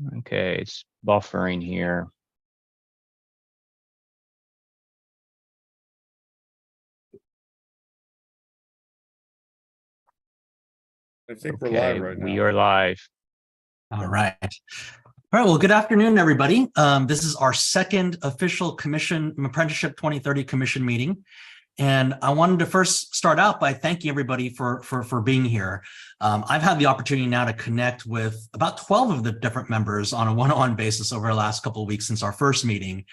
Okay, it's buffering here. I think we're live right now. We are live. All right. All right, well, good afternoon, everybody. This is our second official Apprenticeship 2030 Commission meeting. And I wanted to first start out by thanking everybody for being here. I've had the opportunity now to connect with about 12 of the different members on a one-on-one basis over the last couple of weeks since our first meeting.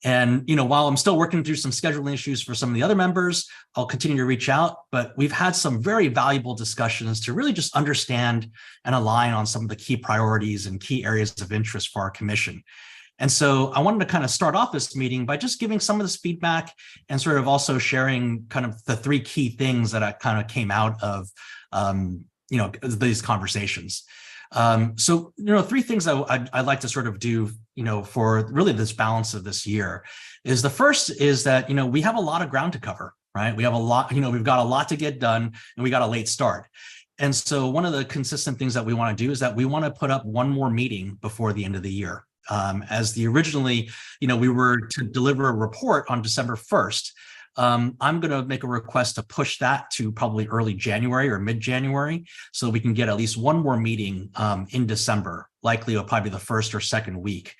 And, while I'm still working through some scheduling issues for some of the other members, I'll continue to reach out, but we've had some very valuable discussions to really just understand and align on some of the key priorities and key areas of interest for our commission. And so I wanted to kind of start off this meeting by just giving some of this feedback and sort of also sharing kind of the three key things that I kind of came out of, these conversations. So, three things I'd like to sort of do, for really this balance of this year is the first is that, we have a lot of ground to cover, right? We have a lot, we've got a lot to get done and we got a late start. And so one of the consistent things that we want to do is that we want to put up one more meeting before the end of the year. As the originally, we were to deliver a report on December 1st. I'm going to make a request to push that to probably early January or mid-January so we can get at least one more meeting in December, likely it'll probably be the first or second week.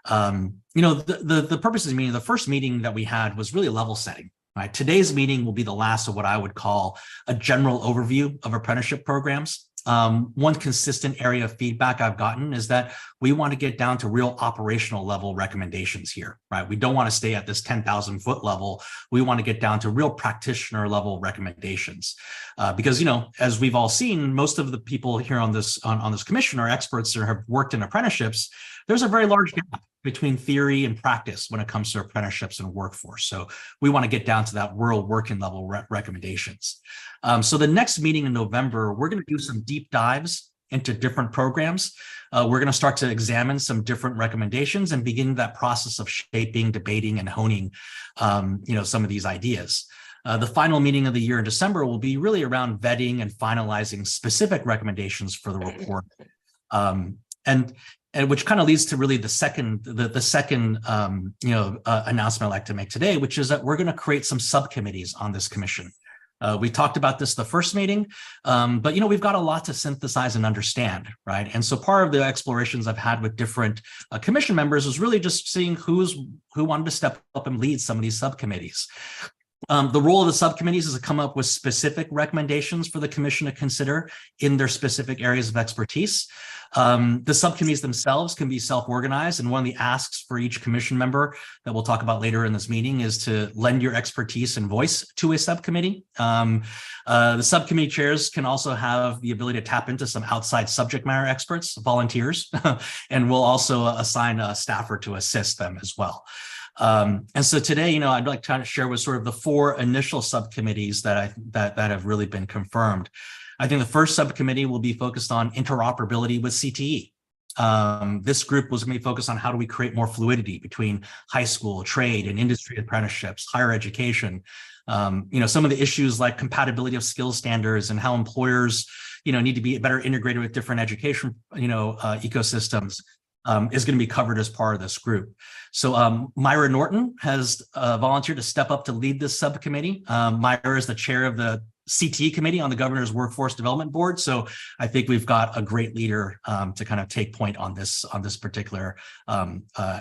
The purpose of the meeting, the first meeting that we had was really level setting. Right? Today's meeting will be the last of what I would call a general overview of apprenticeship programs. One consistent area of feedback I've gotten is that we want to get down to real operational level recommendations here, right? We don't want to stay at this 10,000 foot level. We want to get down to real practitioner level recommendations. Because, as we've all seen, most of the people here on this commission are experts or have worked in apprenticeships. There's a very large gap between theory and practice when it comes to apprenticeships and workforce. So we want to get down to that real working level recommendations. So the next meeting in November, we're going to do some deep dives into different programs. We're going to start to examine some different recommendations and begin that process of shaping, debating, and honing, some of these ideas. The final meeting of the year in December will be really around vetting and finalizing specific recommendations for the report. And which kind of leads to really the second announcement I'd like to make today, which is that we're going to create some subcommittees on this commission. We talked about this the first meeting, but we've got a lot to synthesize and understand, right? And so part of the explorations I've had with different commission members was really just seeing who wanted to step up and lead some of these subcommittees. The role of the subcommittees is to come up with specific recommendations for the commission to consider in their specific areas of expertise. The subcommittees themselves can be self-organized, and one of the asks for each commission member that we'll talk about later in this meeting is to lend your expertise and voice to a subcommittee. The subcommittee chairs can also have the ability to tap into some outside subject matter experts, volunteers, and we'll also assign a staffer to assist them as well. And so today, I'd like to kind of share with sort of the four initial subcommittees that have really been confirmed. I think the first subcommittee will be focused on interoperability with CTE. This group was going to be focused on how do we create more fluidity between high school, trade, and industry apprenticeships, higher education. Some of the issues like compatibility of skills standards and how employers, need to be better integrated with different education, ecosystems. Is going to be covered as part of this group. So Myra Norton has volunteered to step up to lead this subcommittee. Myra is the chair of the CTE committee on the Governor's Workforce Development Board. So I think we've got a great leader to kind of take point on this particular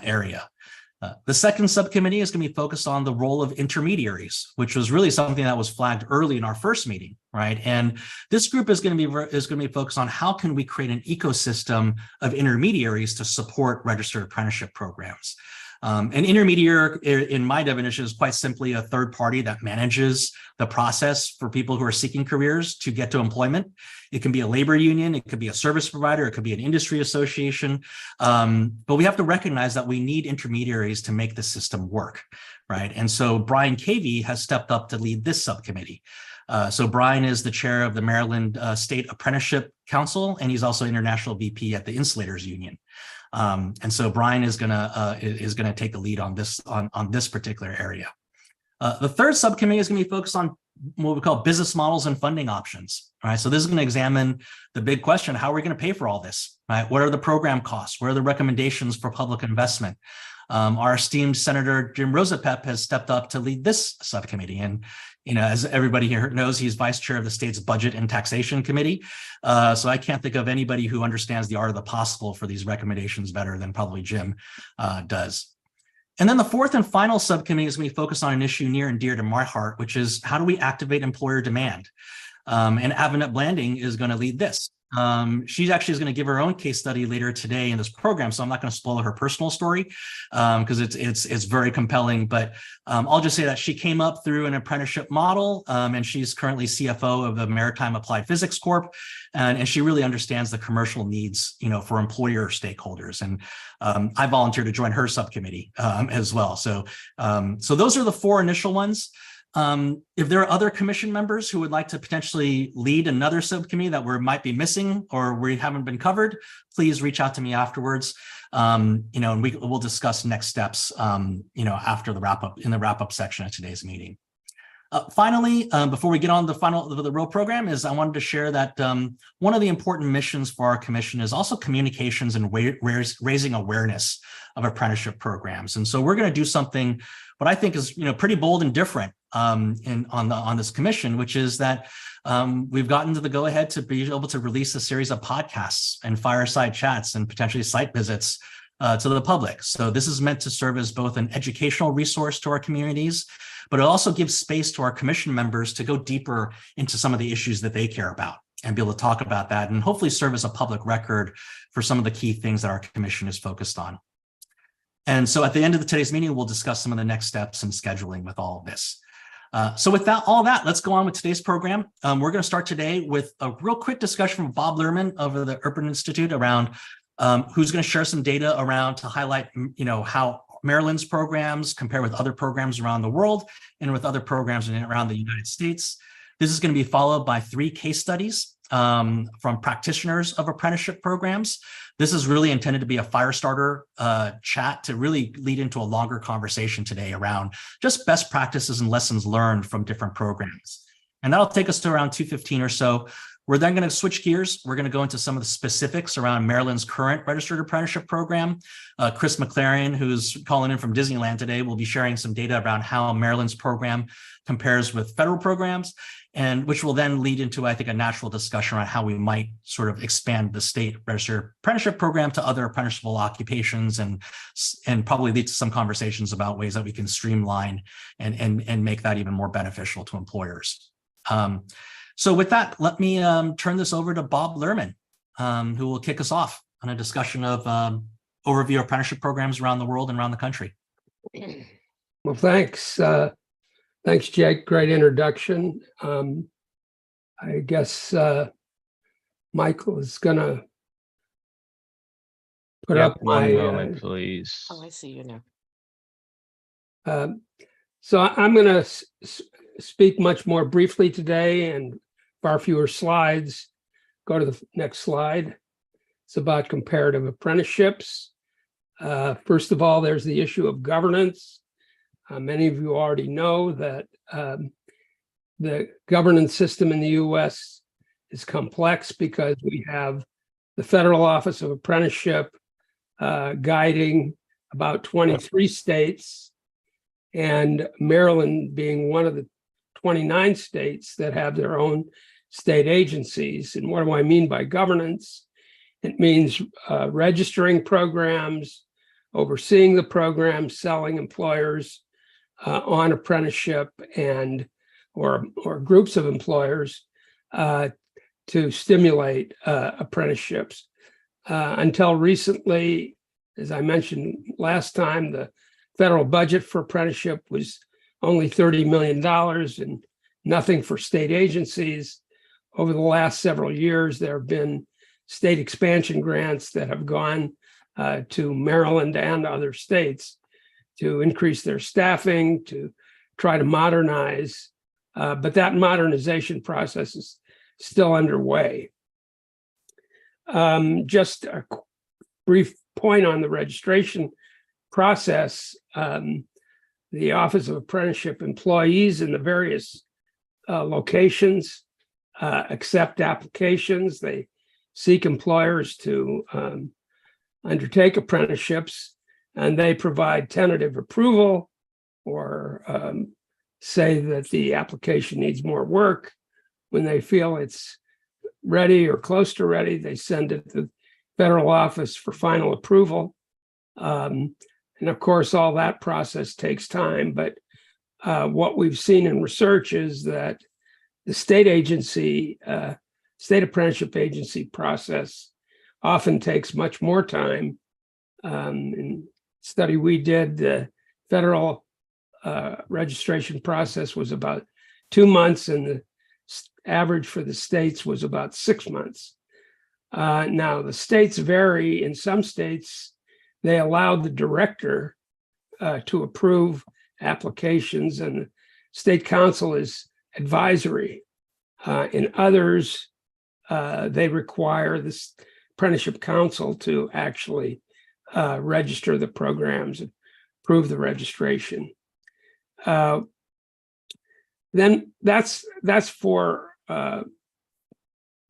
area. The second subcommittee is going to be focused on the role of intermediaries, which was really something that was flagged early in our first meeting, right? And this group is going to be focused on how can we create an ecosystem of intermediaries to support registered apprenticeship programs. An intermediary, in my definition, is quite simply a third party that manages the process for people who are seeking careers to get to employment. It can be a labor union, it could be a service provider, it could be an industry association. But we have to recognize that we need intermediaries to make the system work, right? And so Brian Cavey has stepped up to lead this subcommittee. So Brian is the chair of the Maryland State Apprenticeship Council, and he's also international VP at the Insulators Union. And so Brian is gonna take the lead on this particular area. The third subcommittee is going to be focused on what we call business models and funding options. All right, so this is going to examine the big question: how are we going to pay for all this? Right? What are the program costs? What are the recommendations for public investment? Our esteemed Senator Jim Rosapep has stepped up to lead this subcommittee, and as everybody here knows, he's vice chair of the state's Budget and Taxation Committee. So I can't think of anybody who understands the art of the possible for these recommendations better than probably Jim does. And then the fourth and final subcommittee is going to be focused on an issue near and dear to my heart, which is how do we activate employer demand? And Avanette Blanding is going to lead this. She actually is going to give her own case study later today in this program, so I'm not going to spoil her personal story because it's very compelling. But I'll just say that she came up through an apprenticeship model, and she's currently CFO of the Maritime Applied Physics Corp, and she really understands the commercial needs, for employer stakeholders. And I volunteered to join her subcommittee as well. So those are the four initial ones. If there are other commission members who would like to potentially lead another subcommittee that we might be missing or we haven't been covered, please reach out to me afterwards. And we'll discuss next steps, after the wrap up section of today's meeting. Finally, before we get on the real program, I wanted to share that one of the important missions for our commission is also communications and raising awareness of apprenticeship programs. And so we're going to do something what I think is pretty bold and different on this commission, which is that we've gotten to the go ahead to be able to release a series of podcasts and fireside chats and potentially site visits to the public. So this is meant to serve as both an educational resource to our communities, but it also gives space to our commission members to go deeper into some of the issues that they care about and be able to talk about that and hopefully serve as a public record for some of the key things that our commission is focused on. And so at the end of today's meeting, we'll discuss some of the next steps in scheduling with all of this. So with all that, let's go on with today's program. We're going to start today with a real quick discussion from Bob Lerman of the Urban Institute around who's going to share some data around to highlight, how Maryland's programs compare with other programs around the world and with other programs around the United States. This is going to be followed by 3 case studies from practitioners of apprenticeship programs. This is really intended to be a fire starter chat to really lead into a longer conversation today around just best practices and lessons learned from different programs. And that'll take us to around 2:15 or so. We're then going to switch gears. We're going to go into some of the specifics around Maryland's current registered apprenticeship program. Chris McLaren, who's calling in from Disneyland today, will be sharing some data around how Maryland's program compares with federal programs, and which will then lead into, I think, a natural discussion around how we might sort of expand the state registered apprenticeship program to other apprenticeshable occupations and probably lead to some conversations about ways that we can streamline and make that even more beneficial to employers. So with that, let me turn this over to Bob Lerman, who will kick us off on a discussion of overview of apprenticeship programs around the world and around the country. Well, thanks. Thanks, Jake. Great introduction. I guess Michael is going to put up one my moment, please. Oh, I see you now. So I'm going to speak much more briefly today and far fewer slides. Go to the next slide. It's about comparative apprenticeships. First of all, there's the issue of governance. Many of you already know that the governance system in the U.S. is complex because we have the Federal Office of Apprenticeship guiding about 23 states, and Maryland being one of the 29 states that have their own state agencies. And what do I mean by governance? It means registering programs, overseeing the programs, selling employers on apprenticeship and or groups of employers to stimulate apprenticeships. Until recently, as I mentioned last time, the federal budget for apprenticeship was only $30 million and nothing for state agencies. Over the last several years, there have been state expansion grants that have gone to Maryland and other states to increase their staffing, to try to modernize. But that modernization process is still underway. Just a brief point on the registration process. The Office of Apprenticeship employees in the various locations accept applications. They seek employers to undertake apprenticeships, and they provide tentative approval or say that the application needs more work. When they feel it's ready or close to ready, they send it to the federal office for final approval. And of course, all that process takes time. But what we've seen in research is that the state agency, state apprenticeship agency process often takes much more time. In a study we did, the federal registration process was about 2 months, and the average for the states was about 6 months. Now, the states vary. In some states, they allow the director to approve applications, and the state council is advisory. In others, they require this apprenticeship council to actually register the programs and approve the registration. Then that's for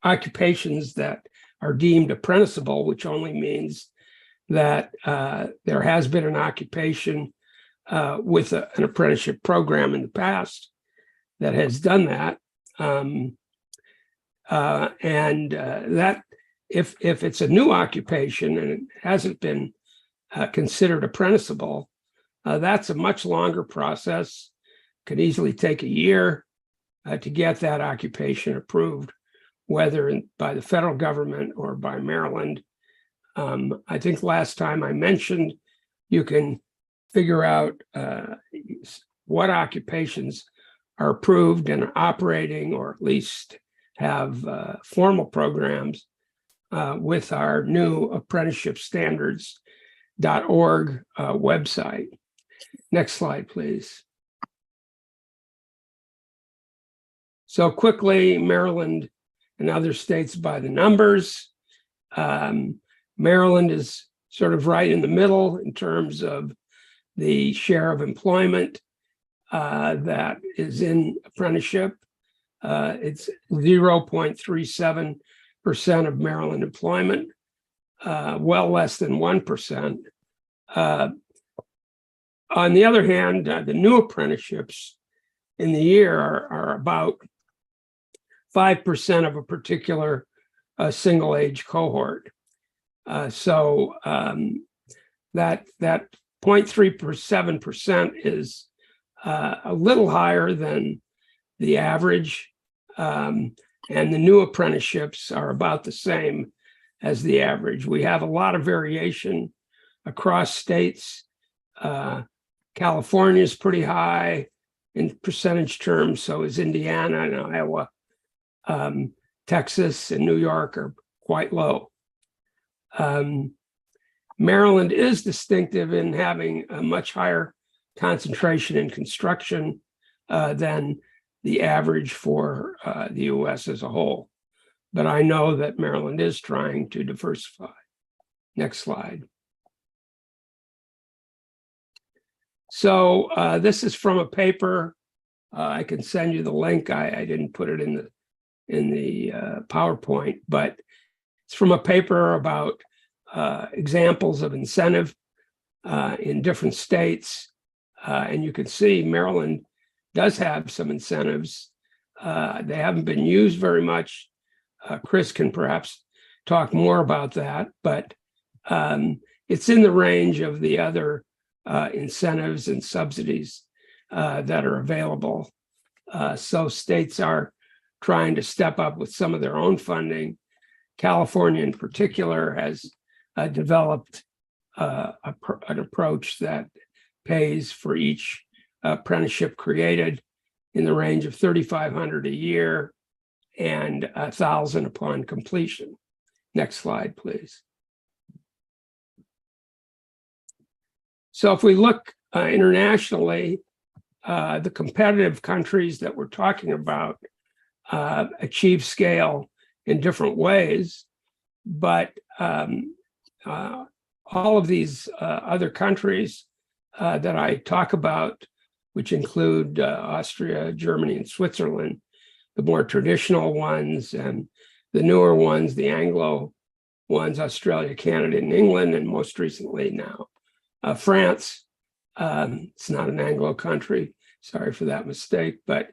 occupations that are deemed apprenticeable, which only means that there has been an occupation with an apprenticeship program in the past that has done that. That if it's a new occupation and it hasn't been considered apprenticeable, that's a much longer process. Could easily take a year to get that occupation approved, whether by the federal government or by Maryland. I think last time I mentioned you can figure out what occupations are approved and are operating, or at least have formal programs with our new apprenticeshipstandards.org website. Next slide, please. So quickly, Maryland and other states by the numbers. Maryland is sort of right in the middle in terms of the share of employment that is in apprenticeship. It's 0.37% of Maryland employment, well less than 1%. On the other hand, the new apprenticeships in the year are about 5% of a particular single age cohort. So that 0.37% is a little higher than the average, and the new apprenticeships are about the same as the average. We have a lot of variation across states. California is pretty high in percentage terms, so is Indiana and Iowa. Texas and New York are quite low. Maryland is distinctive in having a much higher concentration in construction than the average for the US as a whole. But I know that Maryland is trying to diversify. Next slide. So this is from a paper. I can send you the link. I didn't put it in the PowerPoint, but it's from a paper about examples of incentive in different states. And you can see Maryland does have some incentives. They haven't been used very much. Chris can perhaps talk more about that, but it's in the range of the other incentives and subsidies that are available. So states are trying to step up with some of their own funding. California in particular has developed an approach that pays for each apprenticeship created in the range of $3,500 a year and $1,000 upon completion. Next slide, please. So if we look internationally, the competitive countries that we're talking about achieve scale in different ways, but all of these other countries that I talk about, which include Austria, Germany, and Switzerland, the more traditional ones, and the newer ones, the Anglo ones, Australia, Canada, and England, and most recently now France. It's not an Anglo country. Sorry for that mistake. But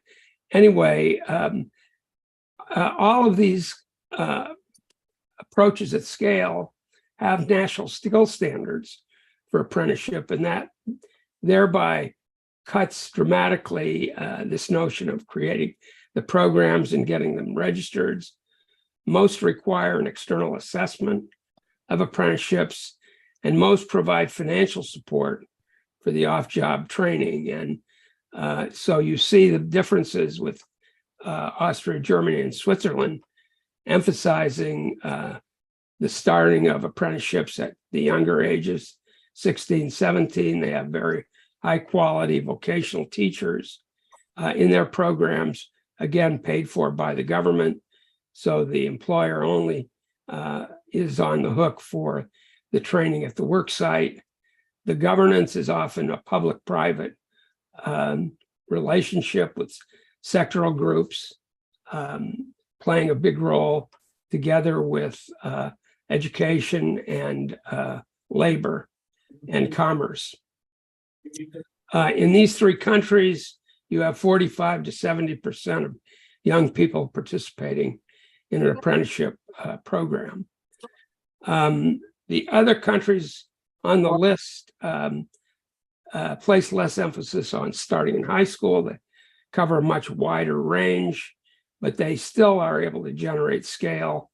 anyway, all of these approaches at scale have national skill standards for apprenticeship, and that thereby cuts dramatically this notion of creating the programs and getting them registered. Most require an external assessment of apprenticeships, and most provide financial support for the off-job training. And so you see the differences with Austria, Germany, and Switzerland, emphasizing the starting of apprenticeships at the younger ages, 16, 17. They have very high quality vocational teachers in their programs, again, paid for by the government. So the employer only is on the hook for the training at the work site. The governance is often a public-private relationship with sectoral groups playing a big role together with education and labor and commerce. In these three countries, you have 45 to 70% of young people participating in an apprenticeship program. The other countries on the list place less emphasis on starting in high school. They cover a much wider range, but they still are able to generate scale.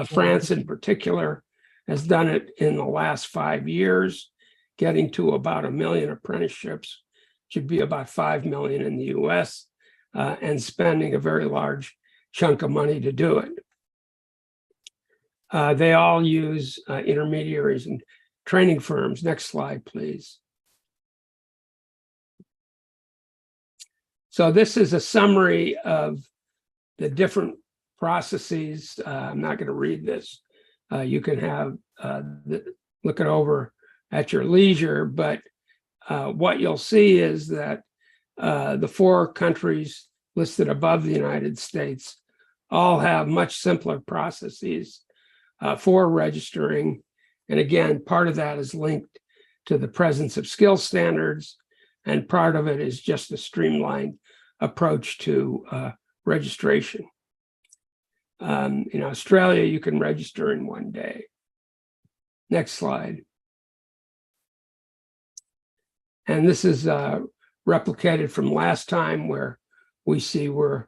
France, in particular, has done it in the last 5 years, getting to about 1 million apprenticeships, should be about 5 million in the US, and spending a very large chunk of money to do it. They all use intermediaries and training firms. Next slide, please. So this is a summary of the different processes. I'm not going to read this. You can have look it over at your leisure, but what you'll see is that the 4 countries listed above the United States all have much simpler processes for registering. And again, part of that is linked to the presence of skill standards, and part of it is just a streamlined approach to registration. In Australia, you can register in 1 day. Next slide. And this is replicated from last time, where we see we're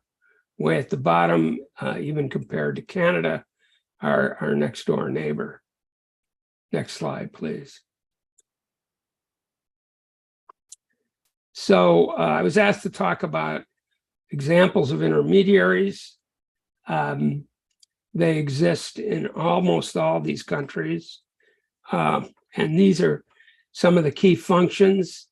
way at the bottom, even compared to Canada, our next door neighbor. Next slide, please. So I was asked to talk about examples of intermediaries. They exist in almost all these countries. And these are some of the key functions: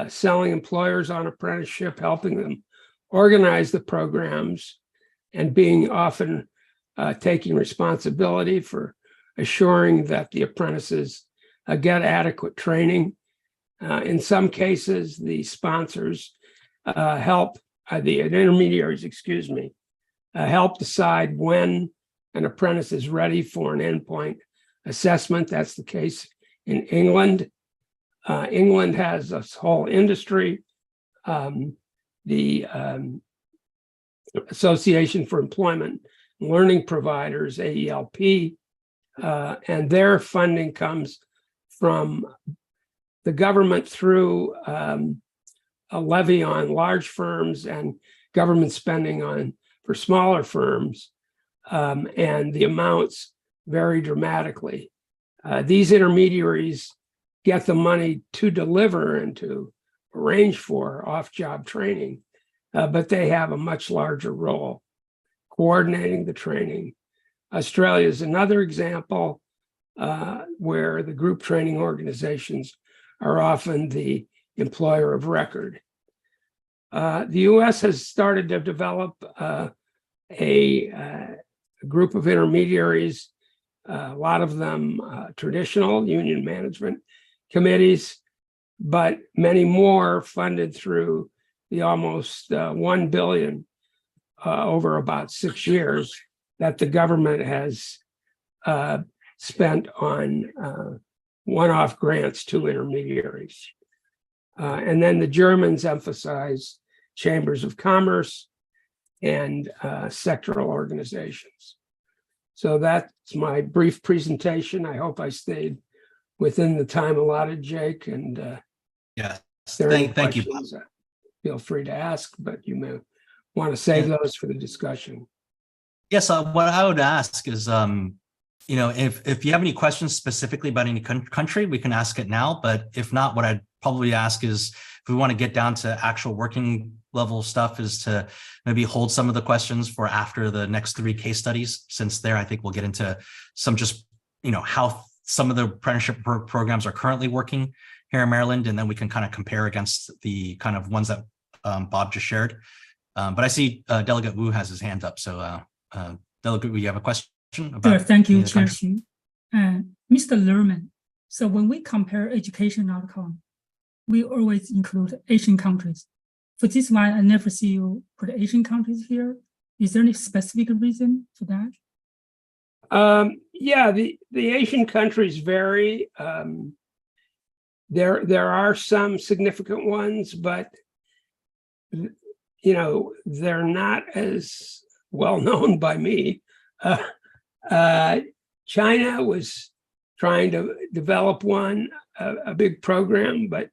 selling employers on apprenticeship, helping them organize the programs, and being often taking responsibility for assuring that the apprentices get adequate training. In some cases, the sponsors help, the intermediaries, excuse me, help decide when an apprentice is ready for an endpoint assessment. That's the case in England. England has this whole industry. The Association for Employment and Learning Providers, AELP, and their funding comes from the government through a levy on large firms and government spending for smaller firms, and the amounts vary dramatically. These intermediaries get the money to deliver and to arrange for off-job training, but they have a much larger role coordinating the training. Australia is another example where the group training organizations are often the employer of record. The US has started to develop a group of intermediaries, a lot of them traditional union management committees, but many more funded through the almost $1 billion over about 6 years that the government has spent on one-off grants to intermediaries. And then the Germans emphasize chambers of commerce and sectoral organizations. So that's my brief presentation. I hope I stayed within the time allotted, Jake. And Yes, if there are any thank you, Bob. questions, feel free to ask, but you may want to save those for the discussion. Yes, what I would ask is, if you have any questions specifically about any country, we can ask it now. But if not, what I'd probably ask is, if we want to get down to actual working level stuff, is to maybe hold some of the questions for after the next 3 case studies, since there, I think we'll get into some just, how some of the apprenticeship programs are currently working here in Maryland, and then we can kind of compare against the kind of ones that Bob just shared. But I see Delegate Wu has his hand up. So Delegate Wu, you have a question about? Sure, thank you, Chair Xu. Mr. Lerman, so when we compare education outcome, we always include Asian countries. For this one, I never see you put Asian countries here. Is there any specific reason for that? Yeah, the Asian countries vary. There are some significant ones, but they're not as well known by me. China was trying to develop a big program, but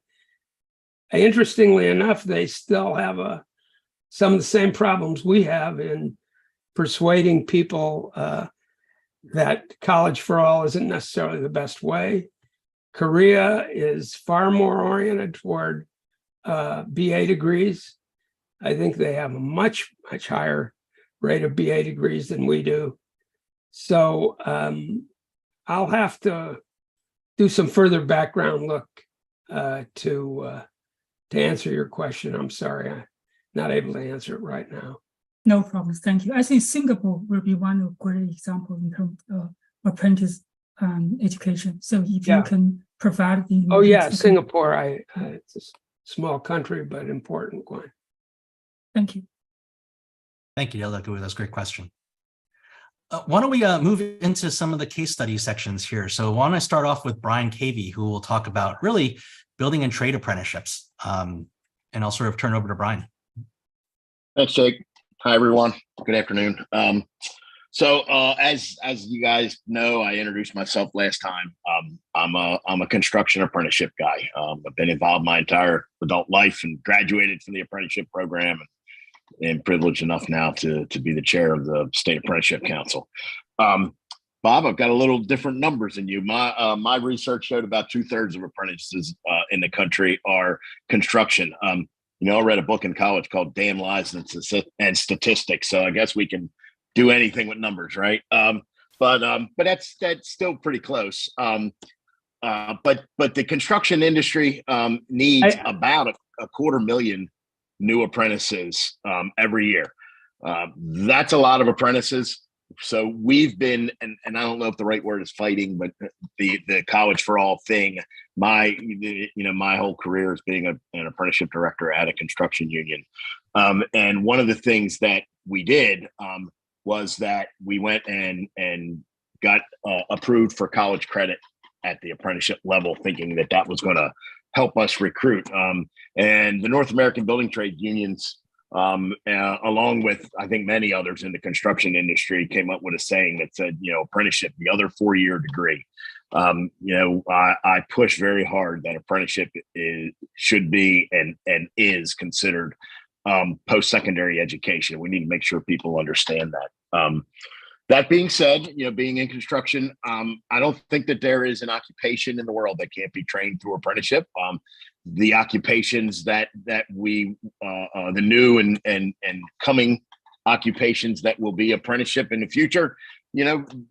interestingly enough, they still have some of the same problems we have in persuading people that college for all isn't necessarily the best way. Korea is far more oriented toward BA degrees. I think they have a much higher rate of BA degrees than we do. So I'll have to do some further background look to answer your question. I'm sorry, I'm not able to answer it right now. No problem, thank you. I think Singapore will be one great example in terms of apprentice education. So if you can provide the— Oh yeah, Singapore, it's a small country, but important one. Thank you. Thank you, Delegate. That's a great question. Why don't we move into some of the case study sections here? So why don't I start off with Brian Cavey, who will talk about really building and trade apprenticeships. And I'll sort of turn over to Brian. Thanks, Jake. Hi, everyone. Good afternoon. So as you guys know, I introduced myself last time. I'm a construction apprenticeship guy. I've been involved my entire adult life and graduated from the apprenticeship program, and privileged enough now to be the chair of the State Apprenticeship Council. Bob, I've got a little different numbers than you. My research showed about 2/3 of apprentices in the country are construction. I read a book in college called Damn Lies and Statistics. So I guess we can do anything with numbers, right? But that's still pretty close. But the construction industry needs about a 250,000 new apprentices every year. That's a lot of apprentices. So we've been, and I don't know if the right word is fighting, but the college for all thing. My whole career is being an apprenticeship director at a construction union, and one of the things that we did was that we went and got approved for college credit at the apprenticeship level, thinking that was going to help us recruit. And the North American Building Trade Unions, along with, I think, many others in the construction industry, came up with a saying that said, apprenticeship, the other 4-year degree. I push very hard that apprenticeship should be and is considered post-secondary education. We need to make sure people understand that. That being said, being in construction, I don't think that there is an occupation in the world that can't be trained through apprenticeship. The occupations that we, the new and coming occupations that will be apprenticeship in the future,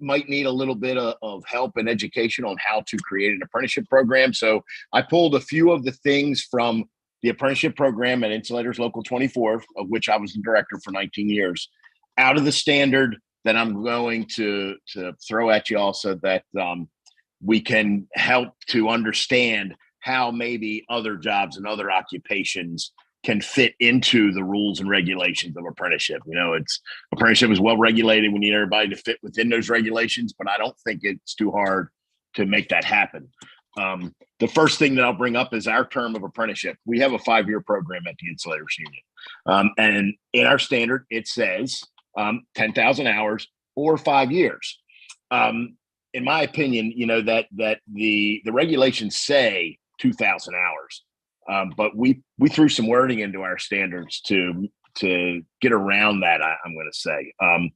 might need a little bit of help and education on how to create an apprenticeship program. So I pulled a few of the things from the apprenticeship program at Insulators Local 24, of which I was the director for 19 years, out of the standard that I'm going to throw at you all, so that we can help to understand how maybe other jobs and other occupations can fit into the rules and regulations of apprenticeship. Apprenticeship is well regulated. We need everybody to fit within those regulations, but I don't think it's too hard to make that happen. The first thing that I'll bring up is our term of apprenticeship. We have a 5-year program at the Insulators Union. And in our standard, it says 10,000 hours or 5 years. In my opinion, that the regulations say 2,000 hours. But we threw some wording into our standards to get around that, I'm going to say. I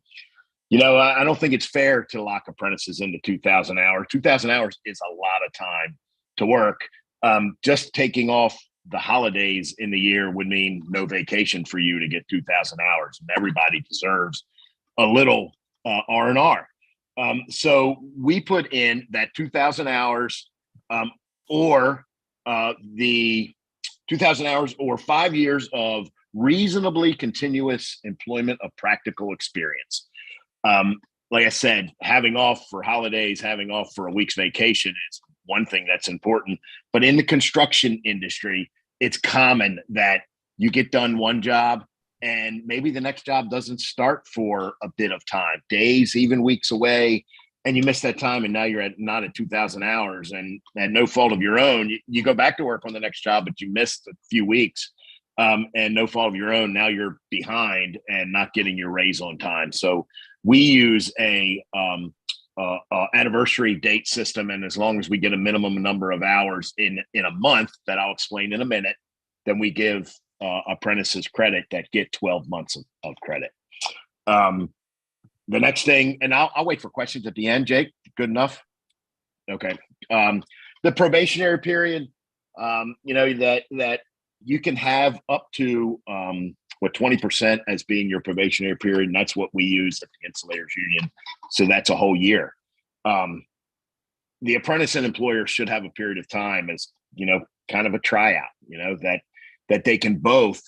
don't think it's fair to lock apprentices into 2,000 hours. 2,000 hours is a lot of time to work. Just taking off the holidays in the year would mean no vacation for you to get 2,000 hours. And everybody deserves a little R&R. So we put in that 2,000 hours or the 2,000 hours or 5 years of reasonably continuous employment of practical experience. Like I said, having off for holidays, having off for a week's vacation is one thing that's important. But in the construction industry, it's common that you get done one job and maybe the next job doesn't start for a bit of time, days, even weeks away, and you miss that time and now you're not at 2,000 hours and at no fault of your own. You go back to work on the next job, but you missed a few weeks and no fault of your own. Now you're behind and not getting your raise on time. So we use a anniversary date system, and as long as we get a minimum number of hours in a month that I'll explain in a minute, then we give apprentices credit that get 12 months of credit. The next thing, and I'll wait for questions at the end. Jake, good enough? Okay. The probationary period, that you can have up to 20% as being your probationary period, and that's what we use at the Insulators Union. So that's a whole year. The apprentice and employer should have a period of time as, kind of a tryout, that they can both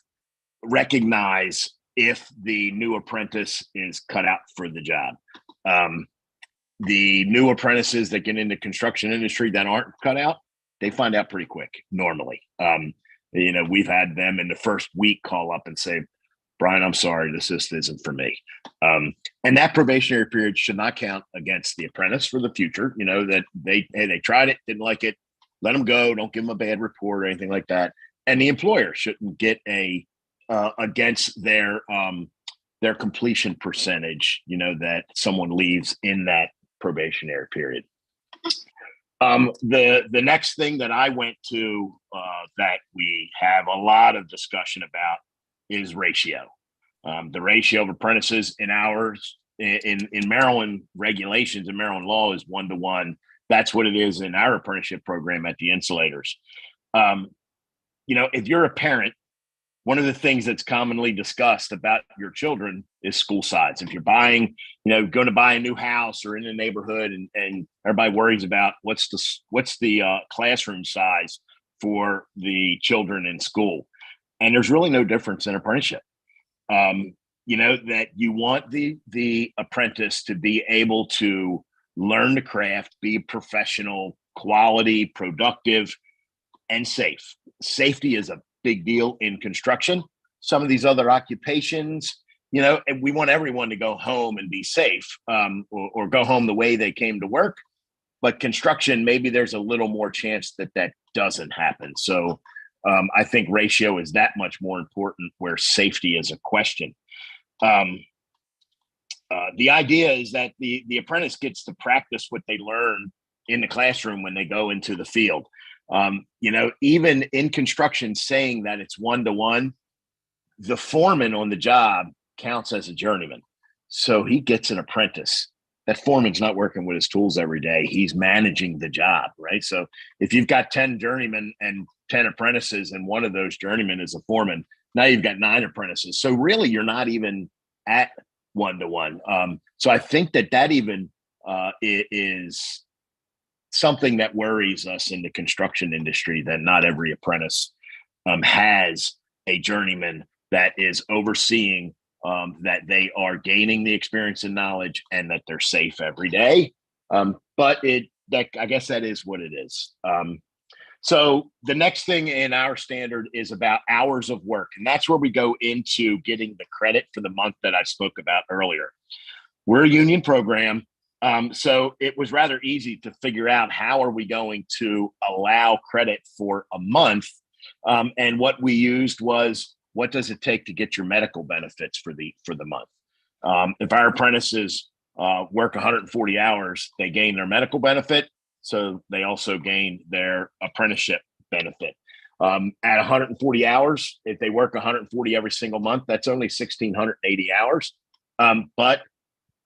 recognize if the new apprentice is cut out for the job. The new apprentices that get into construction industry that aren't cut out, they find out pretty quick normally. We've had them in the first week call up and say, Brian, I'm sorry, this just isn't for me. And that probationary period should not count against the apprentice for the future. That they tried it, didn't like it, let them go. Don't give them a bad report or anything like that. And the employer shouldn't get against their completion percentage, that someone leaves in that probationary period. The next thing that I went to that we have a lot of discussion about is ratio. The ratio of apprentices in Maryland regulations and Maryland law is 1-to-1. That's what it is in our apprenticeship program at the Insulators. If you're a parent, one of the things that's commonly discussed about your children is school size. If you're going to buy a new house or in a neighborhood and everybody worries about what's the classroom size for the children in school. And there's really no difference in apprenticeship. That you want the apprentice to be able to learn the craft, be professional, quality, productive, and safe. Safety is a big deal in construction. Some of these other occupations, and we want everyone to go home and be safe, or go home the way they came to work. But construction, maybe there's a little more chance that doesn't happen. So I think ratio is that much more important where safety is a question. The idea is that the apprentice gets to practice what they learn in the classroom when they go into the field. Even in construction, saying that it's 1-to-1, the foreman on the job counts as a journeyman. So he gets an apprentice. That foreman's not working with his tools every day. He's managing the job, right? So if you've got 10 journeymen and 10 apprentices, and one of those journeymen is a foreman, now you've got 9 apprentices. So really, you're not even at 1-to-1. So I think that even is something that worries us in the construction industry, that not every apprentice has a journeyman that is overseeing that they are gaining the experience and knowledge and that they're safe every day. But I guess that is what it is. So the next thing in our standard is about hours of work. And that's where we go into getting the credit for the month that I spoke about earlier. We're a union program. So it was rather easy to figure out how are we going to allow credit for a month. And what we used was, what does it take to get your medical benefits for the month? If our apprentices work 140 hours, they gain their medical benefit. So they also gain their apprenticeship benefit. At 140 hours, if they work 140 every single month, that's only 1,680 hours. But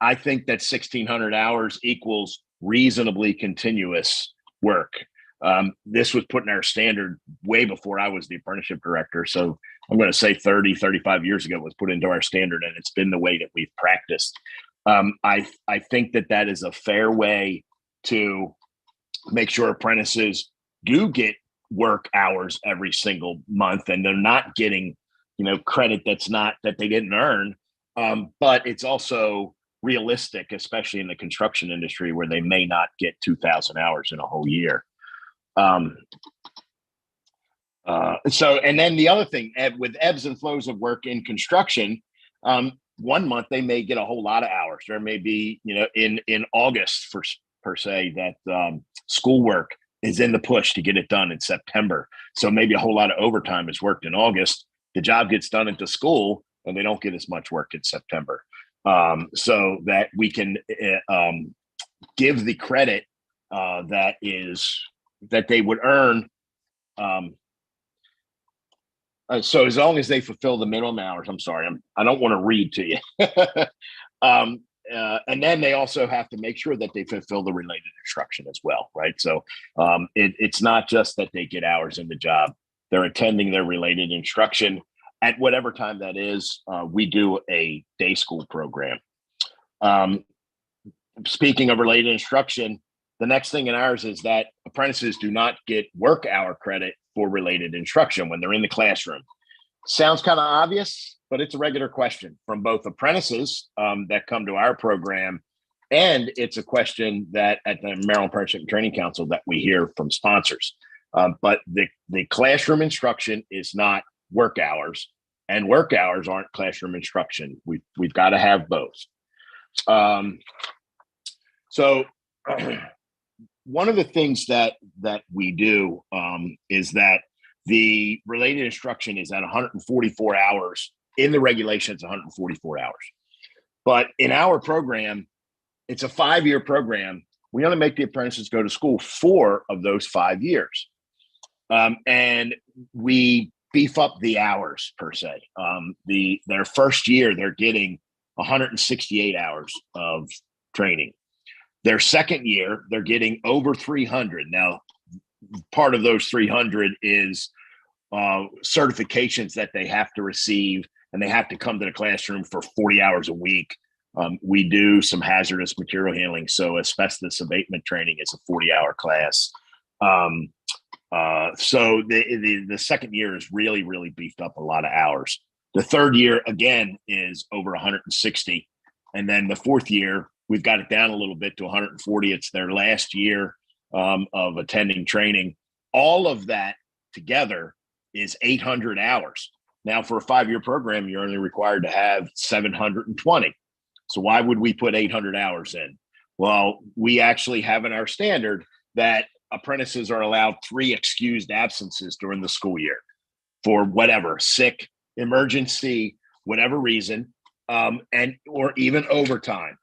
I think that 1,600 hours equals reasonably continuous work. This was put in our standard way before I was the apprenticeship director. So I'm going to say 30, 35 years ago it was put into our standard, and it's been the way that we've practiced. I think that is a fair way to make sure apprentices do get work hours every single month, and they're not getting, credit that they didn't earn. But it's also realistic, especially in the construction industry where they may not get 2,000 hours in a whole year. And then the other thing, with ebbs and flows of work in construction, 1 month they may get a whole lot of hours. There may be, in August per se, that schoolwork is in the push to get it done in September. So maybe a whole lot of overtime is worked in August. The job gets done into school and they don't get as much work in September. So that we can give the credit that they would earn. So as long as they fulfill the minimum hours, I don't want to read to you. And then they also have to make sure that they fulfill the related instruction as well, right? So it's not just that they get hours in the job. They're attending their related instruction at whatever time that is. We do a day school program. Speaking of related instruction, the next thing in ours is that apprentices do not get work hour credit for related instruction when they're in the classroom. Sounds kind of obvious, but it's a regular question from both apprentices that come to our program, and it's a question that at the Maryland Apprenticeship and Training Council that we hear from sponsors. But the classroom instruction is not work hours, and work hours aren't classroom instruction. We've got to have both. So one of the things that we do is that the related instruction is at 144 hours. In the regulations, 144 hours. But in our program, it's a 5-year program. We only make the apprentices go to school 4 of those 5 years. And we beef up the hours per se. Their first year, they're getting 168 hours of training. Their second year, they're getting over 300. Now, part of those 300 is certifications that they have to receive, and they have to come to the classroom for 40 hours a week. We do some hazardous material handling. So asbestos abatement training is a 40-hour class. So the second year is really, really beefed up a lot of hours. The third year, again, is over 160. And then the fourth year, we've got it down a little bit to 140. It's their last year of attending training. All of that together is 800 hours. Now, for a 5-year program, you're only required to have 720. So why would we put 800 hours in? Well, we actually have in our standard that apprentices are allowed 3 excused absences during the school year for whatever, sick, emergency, whatever reason, or even overtime.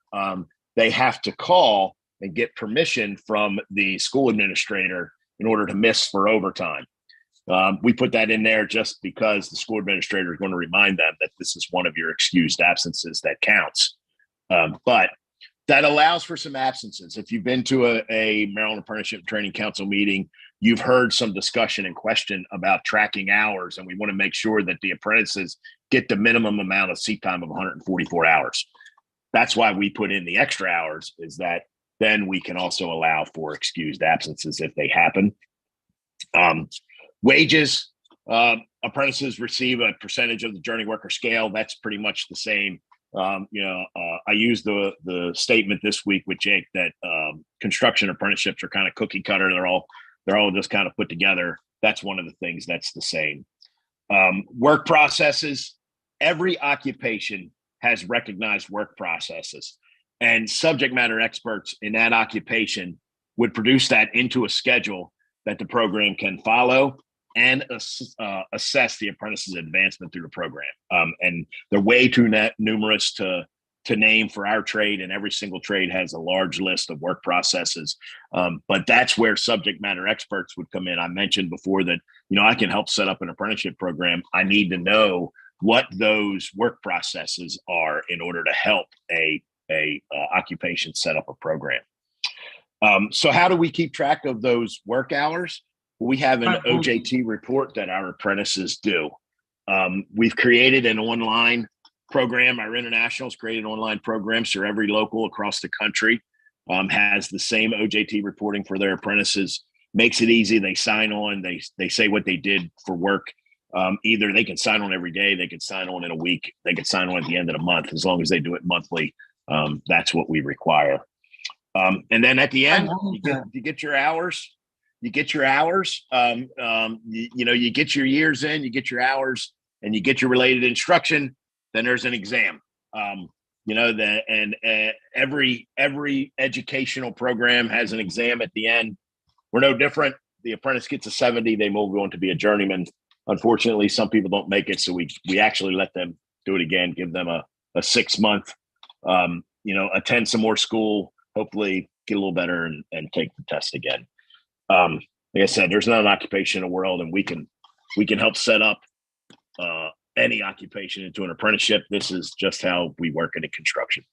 They have to call and get permission from the school administrator in order to miss for overtime. We put that in there just because the school administrator is going to remind them that this is one of your excused absences that counts. But that allows for some absences. If you've been to a Maryland Apprenticeship Training Council meeting, you've heard some discussion and question about tracking hours, and we want to make sure that the apprentices get the minimum amount of seat time of 144 hours. That's why we put in the extra hours, is that then we can also allow for excused absences if they happen. Wages, apprentices receive a percentage of the journey worker scale. That's pretty much the same. I used the statement this week with Jake that construction apprenticeships are kind of cookie cutter. they're all just kind of put together. That's one of the things that's the same. Work processes. Every occupation has recognized work processes, and subject matter experts in that occupation would produce that into a schedule that the program can follow and assess the apprentice's advancement through the program. And they're way too numerous to name for our trade, and every single trade has a large list of work processes. But that's where subject matter experts would come in. I mentioned before that, I can help set up an apprenticeship program. I need to know what those work processes are in order to help a occupation set up a program. So how do we keep track of those work hours? We have an OJT report that our apprentices do. We've created an online program. Our internationals created online programs, so every local across the country has the same OJT reporting for their apprentices. Makes it easy. They sign on. They say what they did for work. Either they can sign on every day, they can sign on in a week, they can sign on at the end of the month. As long as they do it monthly, that's what we require. And then at the end, you get your hours. You get your hours. You get your years in, you get your hours, and you get your related instruction. Then there's an exam. Every educational program has an exam at the end. We're no different. The apprentice gets a 70, they move on to be a journeyman. Unfortunately, some people don't make it, so we actually let them do it again, give them a 6 month, attend some more school, hopefully get a little better and take the test again. Like I said, there's not an occupation in the world, and we can help set up any occupation into an apprenticeship. This is just how we work in construction.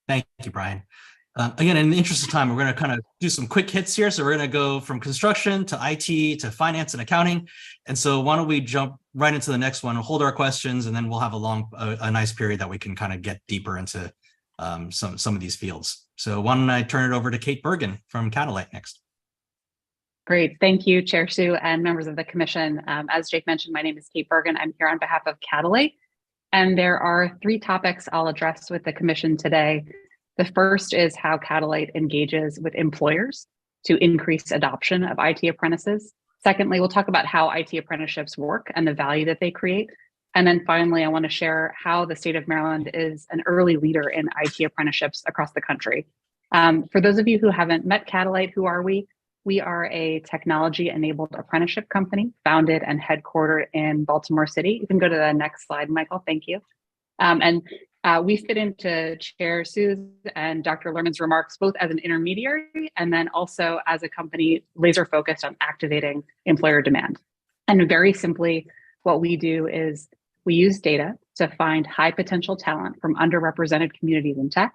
Thank you, Brian. Again, in the interest of time, we're going to kind of do some quick hits here. So we're going to go from construction to IT to finance and accounting. And so why don't we jump right into the next one, hold our questions, and then we'll have a nice period that we can kind of get deeper into some of these fields. So why don't I turn it over to Kate Bergen from Catalyte next. Great. Thank you, Chair Sue and members of the commission. As Jake mentioned, my name is Kate Bergen. I'm here on behalf of Catalyte. And there are 3 topics I'll address with the commission today. The first is how Catalyte engages with employers to increase adoption of IT apprentices. Secondly, we'll talk about how IT apprenticeships work and the value that they create. And then finally, I want to share how the state of Maryland is an early leader in IT apprenticeships across the country. For those of you who haven't met Catalyte, who are we? We are a technology-enabled apprenticeship company founded and headquartered in Baltimore City. You can go to the next slide, Michael. Thank you. We fit into Chair Sue's and Dr. Lerman's remarks, both as an intermediary and then also as a company laser focused on activating employer demand. And very simply, what we do is we use data to find high potential talent from underrepresented communities in tech.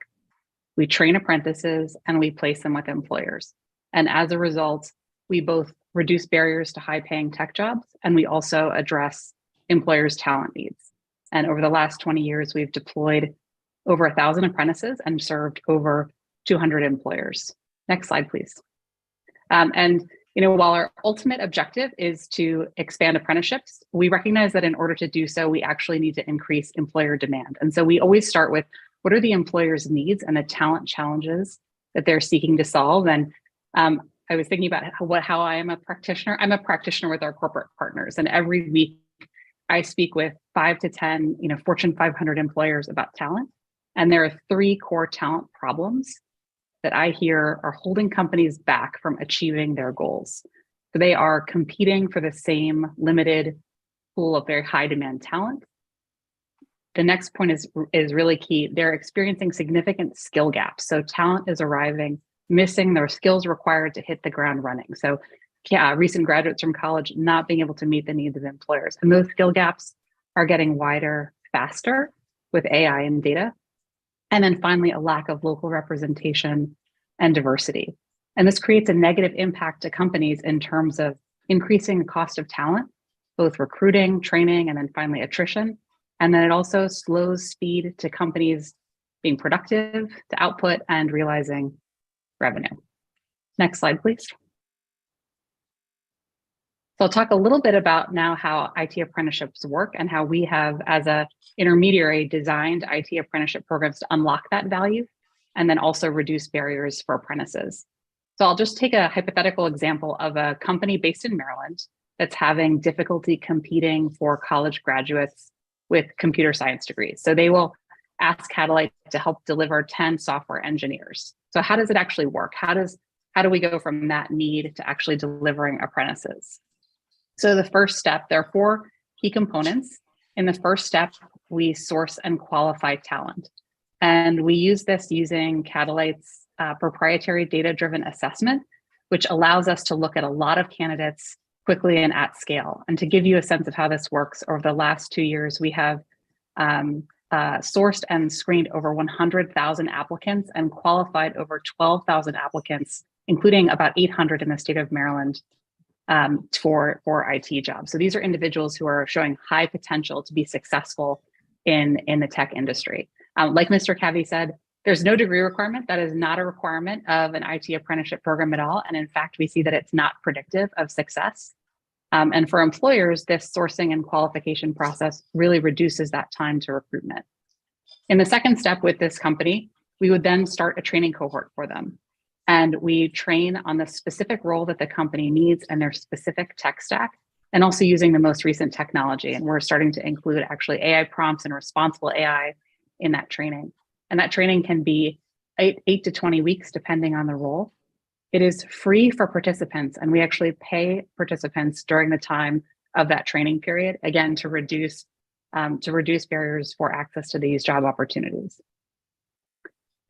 We train apprentices and we place them with employers. And as a result, we both reduce barriers to high paying tech jobs, and we also address employers' talent needs. And over the last 20 years, we've deployed over 1,000 apprentices and served over 200 employers. Next slide, please. While our ultimate objective is to expand apprenticeships, we recognize that in order to do so, we actually need to increase employer demand. And so we always start with what are the employers' needs and the talent challenges that they're seeking to solve. And I was thinking about how I am a practitioner. I'm a practitioner with our corporate partners, and every week I speak with 5 to 10, Fortune 500 employers about talent. And there are 3 core talent problems that I hear are holding companies back from achieving their goals. So they are competing for the same limited pool of very high demand talent. The next point is really key. They're experiencing significant skill gaps. So talent is arriving, missing their skills required to hit the ground running. So recent graduates from college not being able to meet the needs of employers. And those skill gaps are getting wider faster with AI and data. And then finally, a lack of local representation and diversity. And this creates a negative impact to companies in terms of increasing the cost of talent, both recruiting, training, and then finally attrition. And then it also slows speed to companies being productive, to output, and realizing revenue. Next slide, please. So I'll talk a little bit about now how IT apprenticeships work and how we have, as an intermediary, designed IT apprenticeship programs to unlock that value and then also reduce barriers for apprentices. So I'll just take a hypothetical example of a company based in Maryland that's having difficulty competing for college graduates with computer science degrees. So they will ask Catalyte to help deliver 10 software engineers. So how does it actually work? How do we go from that need to actually delivering apprentices? So the first step, there are 4 key components. In the first step, we source and qualify talent. And we use this using Catalyte's proprietary data-driven assessment, which allows us to look at a lot of candidates quickly and at scale. And to give you a sense of how this works, over the last 2 years, we have sourced and screened over 100,000 applicants and qualified over 12,000 applicants, including about 800 in the state of Maryland for IT jobs. So these are individuals who are showing high potential to be successful in the tech industry. Like Mr. Cavey said, there's no degree requirement. That is not a requirement of an IT apprenticeship program at all. And in fact, we see that it's not predictive of success. And for employers, this sourcing and qualification process really reduces that time to recruitment. In the second step with this company, we would then start a training cohort for them. And we train on the specific role that the company needs and their specific tech stack, and also using the most recent technology. And we're starting to include actually AI prompts and responsible AI in that training. And that training can be 8 to 20 weeks, depending on the role. It is free for participants, and we actually pay participants during the time of that training period, again, to reduce barriers for access to these job opportunities.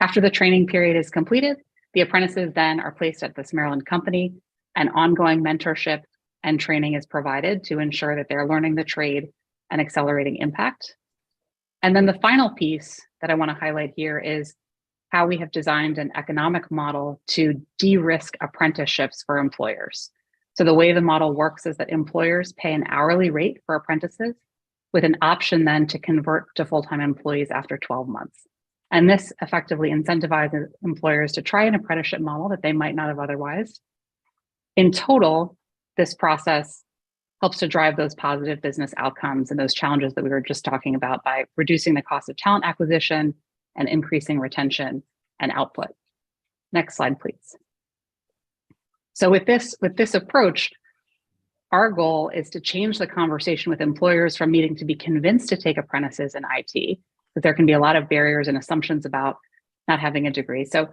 After the training period is completed, the apprentices then are placed at this Maryland company, and ongoing mentorship and training is provided to ensure that they're learning the trade and accelerating impact. And then the final piece that I want to highlight here is how we have designed an economic model to de-risk apprenticeships for employers. So the way the model works is that employers pay an hourly rate for apprentices with an option then to convert to full-time employees after 12 months. And this effectively incentivizes employers to try an apprenticeship model that they might not have otherwise. In total, this process helps to drive those positive business outcomes and those challenges that we were just talking about by reducing the cost of talent acquisition and increasing retention and output. Next slide, please. So with this approach, our goal is to change the conversation with employers from needing to be convinced to take apprentices in IT, because there can be a lot of barriers and assumptions about not having a degree. So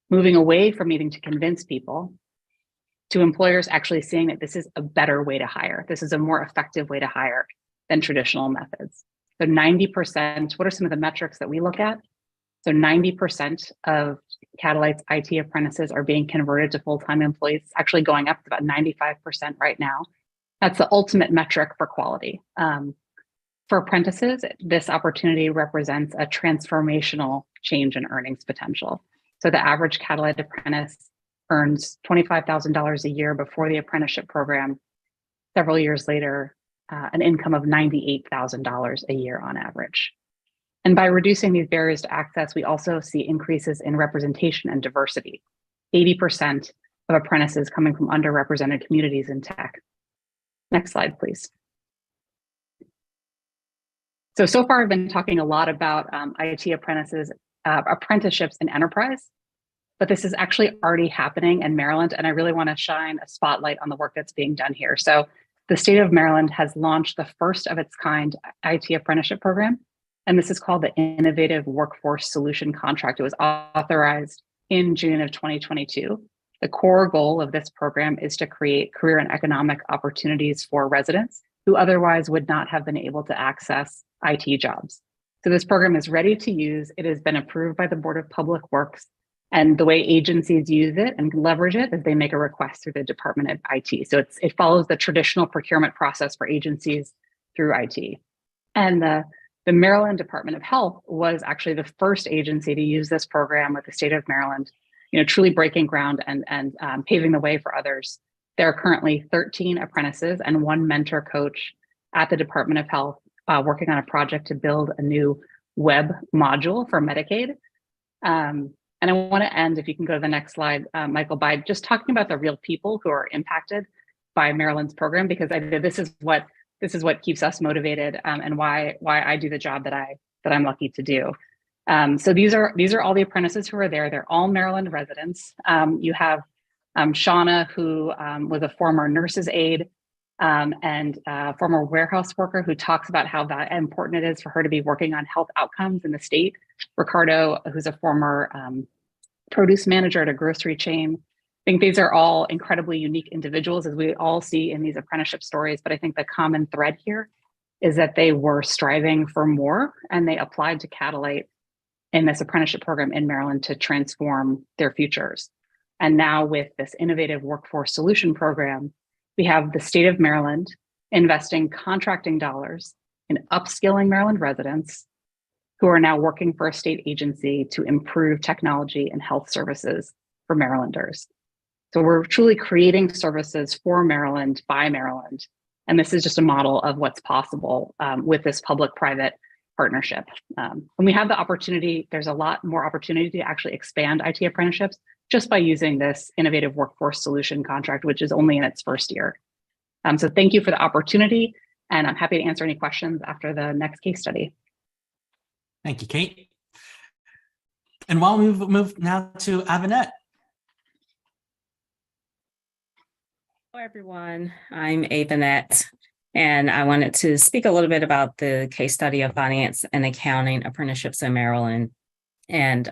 moving away from needing to convince people to employers actually seeing that this is a better way to hire. This is a more effective way to hire than traditional methods. So 90%, what are some of the metrics that we look at? So 90% of Catalyte's IT apprentices are being converted to full-time employees, actually going up to about 95% right now. That's the ultimate metric for quality. For apprentices, this opportunity represents a transformational change in earnings potential. So the average Catalyte apprentice earns $25,000 a year before the apprenticeship program. Several years later, an income of $98,000 a year on average. And by reducing these barriers to access, we also see increases in representation and diversity. 80% of apprentices coming from underrepresented communities in tech. Next slide, please. So far I've been talking a lot about IT apprentices, apprenticeships in enterprise, but this is actually already happening in Maryland, and I really want to shine a spotlight on the work that's being done here. So the state of Maryland has launched the first of its kind IT apprenticeship program, and this is called the Innovative Workforce Solution Contract. It was authorized in June of 2022. The core goal of this program is to create career and economic opportunities for residents who otherwise would not have been able to access IT jobs. So this program is ready to use. It has been approved by the Board of Public Works. And the way agencies use it and leverage it is they make a request through the Department of IT. So it follows the traditional procurement process for agencies through IT. And the Maryland Department of Health was actually the first agency to use this program with the state of Maryland, truly breaking ground and paving the way for others. There are currently 13 apprentices and 1 mentor coach at the Department of Health working on a project to build a new web module for Medicaid. And I want to end, if you can go to the next slide, Michael, by just talking about the real people who are impacted by Maryland's program, because this is what keeps us motivated and why I do the job that I'm lucky to do. So these are all the apprentices who are there. They're all Maryland residents. You have Shauna, who was a former nurse's aide and former warehouse worker, who talks about how that important it is for her to be working on health outcomes in the state. Ricardo, who's a former produce manager at a grocery chain. I think these are all incredibly unique individuals, as we all see in these apprenticeship stories. But I think the common thread here is that they were striving for more, and they applied to Catalate in this apprenticeship program in Maryland to transform their futures. And now with this innovative workforce solution program, we have the state of Maryland investing contracting dollars in upskilling Maryland residents who are now working for a state agency to improve technology and health services for Marylanders. So we're truly creating services for Maryland by Maryland. And this is just a model of what's possible with this public-private partnership. And we have the opportunity, there's a lot more opportunity to actually expand IT apprenticeships just by using this innovative workforce solution contract, which is only in its first year. So thank you for the opportunity, and I'm happy to answer any questions after the next case study. Thank you, Kate. And while we move now to Avanette. Hello, everyone. I'm Avanette, and I wanted to speak a little bit about the case study of finance and accounting apprenticeships in Maryland. And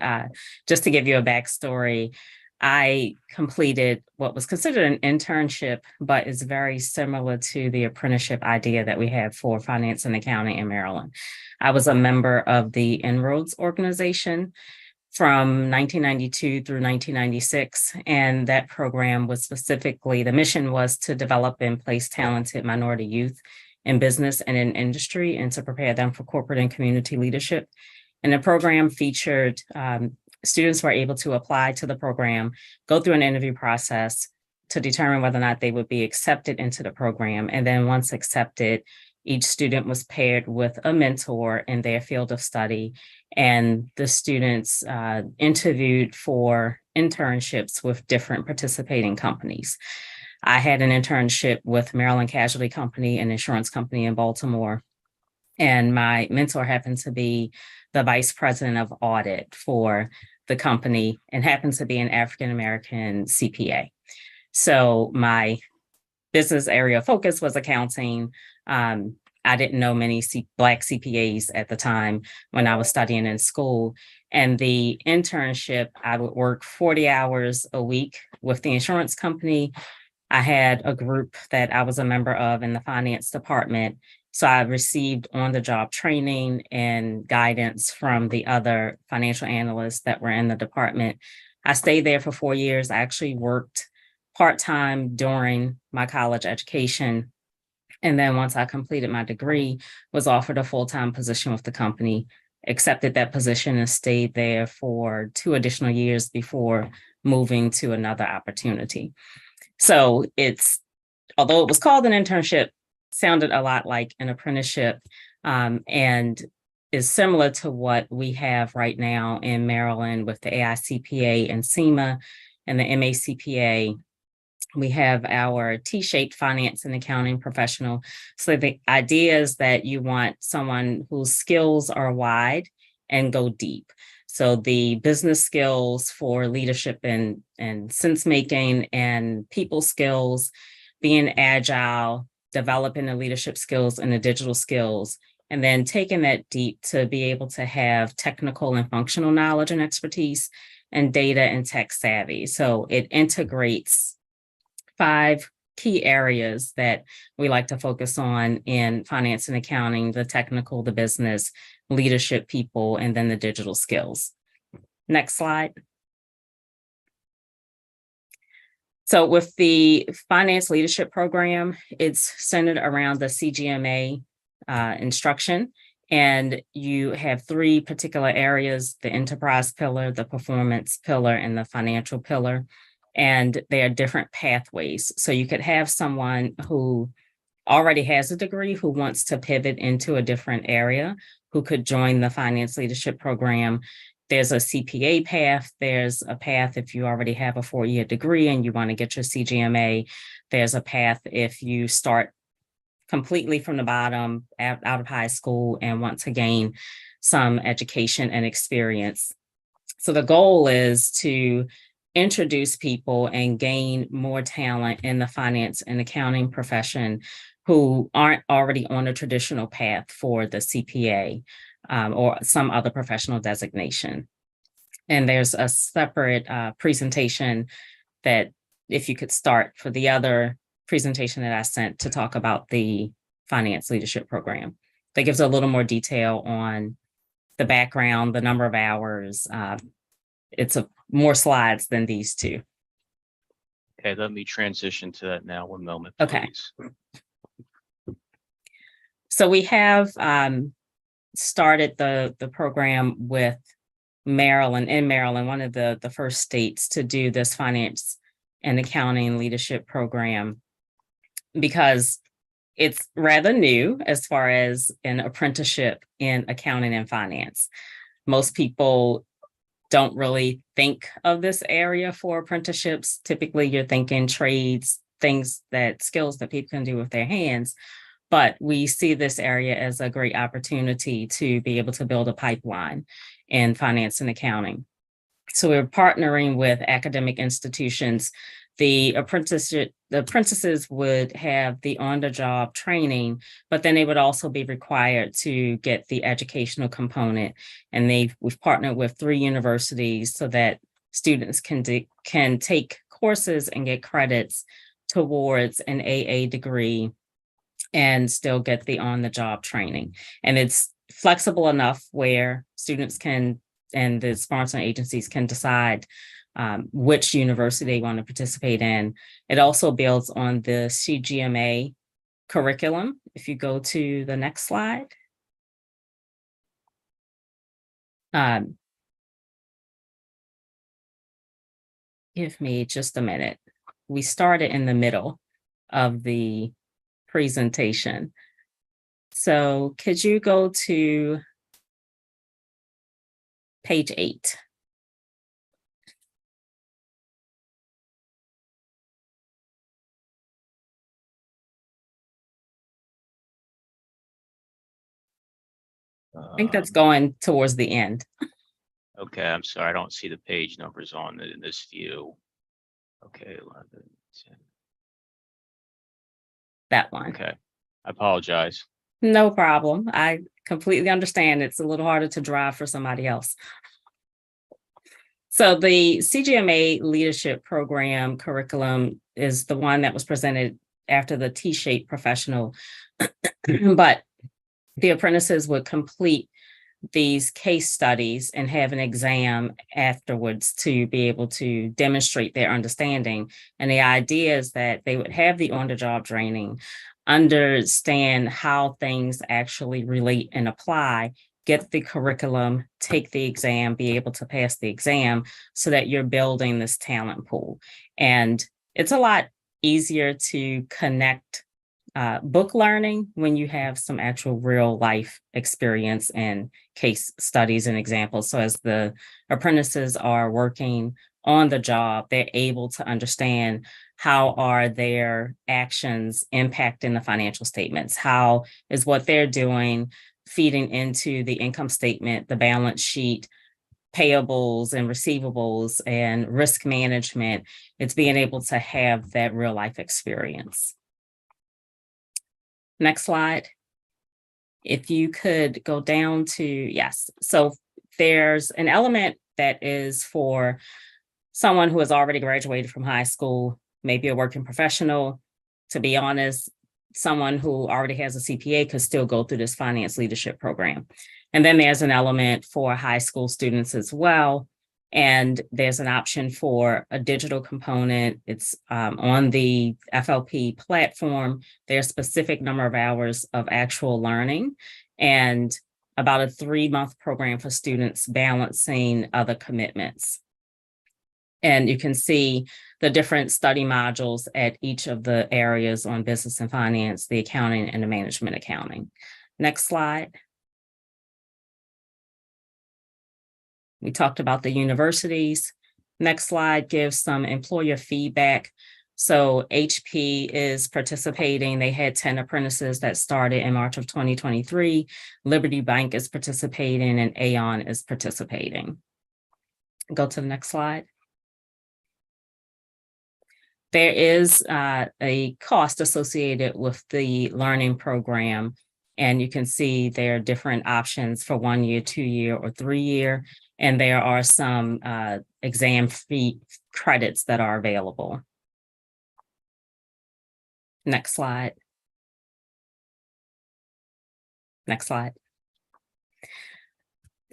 just to give you a backstory, I completed what was considered an internship, but is very similar to the apprenticeship idea that we have for finance and accounting in Maryland. I was a member of the En-ROADS organization from 1992 through 1996. And that program was specifically, the mission was to develop and place talented minority youth in business and in industry, and to prepare them for corporate and community leadership. And the program featured students were able to apply to the program, go through an interview process to determine whether or not they would be accepted into the program. And then once accepted, each student was paired with a mentor in their field of study, and the students interviewed for internships with different participating companies. I had an internship with Maryland Casualty Company, an insurance company in Baltimore, and my mentor happened to be the vice president of audit for the company and happens to be an African-American CPA. So my business area of focus was accounting. I didn't know many Black CPAs at the time when I was studying in school. And the internship, I would work 40 hours a week with the insurance company. I had a group that I was a member of in the finance department. So I received on-the-job training and guidance from the other financial analysts that were in the department. I stayed there for 4 years. I actually worked part-time during my college education. And then once I completed my degree, was offered a full-time position with the company, accepted that position and stayed there for 2 additional years before moving to another opportunity. So although it was called an internship, sounded a lot like an apprenticeship, and is similar to what we have right now in Maryland with the AICPA and SEMA and the MACPA. We have our T-shaped finance and accounting professional. So the idea is that you want someone whose skills are wide and go deep. So the business skills for leadership and sense making and people skills, being agile, developing the leadership skills and the digital skills, and then taking that deep to be able to have technical and functional knowledge and expertise and data and tech savvy. So it integrates 5 key areas that we like to focus on in finance and accounting: the technical, the business, leadership, people, and then the digital skills. Next slide. So with the finance leadership program, it's centered around the CGMA instruction. And you have 3 particular areas: the enterprise pillar, the performance pillar, and the financial pillar. And there are different pathways. So you could have someone who already has a degree who wants to pivot into a different area, who could join the finance leadership program. There's a CPA path. There's a path if you already have a 4-year degree and you want to get your CGMA. There's a path if you start completely from the bottom out of high school and want to gain some education and experience. So the goal is to introduce people and gain more talent in the finance and accounting profession who aren't already on a traditional path for the CPA or some other professional designation. And there's a separate presentation that if you could start for the other presentation that I sent to talk about the finance leadership program. That gives a little more detail on the background, the number of hours. It's more slides than these two. Okay, let me transition to that now. One moment, Okay. please. So we have started the program with Maryland, one of the first states to do this finance and accounting leadership program, because it's rather new as far as an apprenticeship in accounting and finance. Most people don't really think of this area for apprenticeships. Typically, you're thinking trades, skills that people can do with their hands. But we see this area as a great opportunity to be able to build a pipeline in finance and accounting. So we're partnering with academic institutions. The apprentices would have the on-the-job training, but then they would also be required to get the educational component. And we've partnered with 3 universities so that students can take courses and get credits towards an AA degree and still get the on-the-job training. And it's flexible enough where students can, and the sponsoring agencies can decide which university they want to participate in. It also builds on the CGMA curriculum. If you go to the next slide. Give me just a minute. We started in the middle of the presentation. So could you go to page 8? I think that's going towards the end. Okay, I'm sorry. I don't see the page numbers on in this view. Okay, 11, 10. That one. Okay, I apologize. No problem. I completely understand. It's a little harder to drive for somebody else. So the CGMA leadership program curriculum is the one that was presented after the T-shaped professional, but the apprentices would complete these case studies and have an exam afterwards to be able to demonstrate their understanding. And the idea is that they would have the on-the-job training, understand how things actually relate and apply, get the curriculum, take the exam, be able to pass the exam so that you're building this talent pool. And it's a lot easier to connect book learning when you have some actual real life experience and case studies and examples. So as the apprentices are working on the job, they're able to understand how are their actions impacting the financial statements? How is what they're doing feeding into the income statement, the balance sheet, payables and receivables and risk management? It's being able to have that real life experience. Next slide. If you could go down to, yes. So there's an element that is for someone who has already graduated from high school, maybe a working professional. To be honest, someone who already has a CPA could still go through this finance leadership program. And then there's an element for high school students as well. And there's an option for a digital component. It's on the FLP platform. There's a specific number of hours of actual learning and about a 3-month program for students balancing other commitments. And you can see the different study modules at each of the areas on business and finance, the accounting and the management accounting. Next slide. We talked about the universities. Next slide gives some employer feedback. So HP is participating. They had 10 apprentices that started in March of 2023. Liberty Bank is participating and Aon is participating. Go to the next slide. There is a cost associated with the learning program. And you can see there are different options for 1 year, 2 year, or 3 year. And there are some exam fee credits that are available. Next slide. Next slide.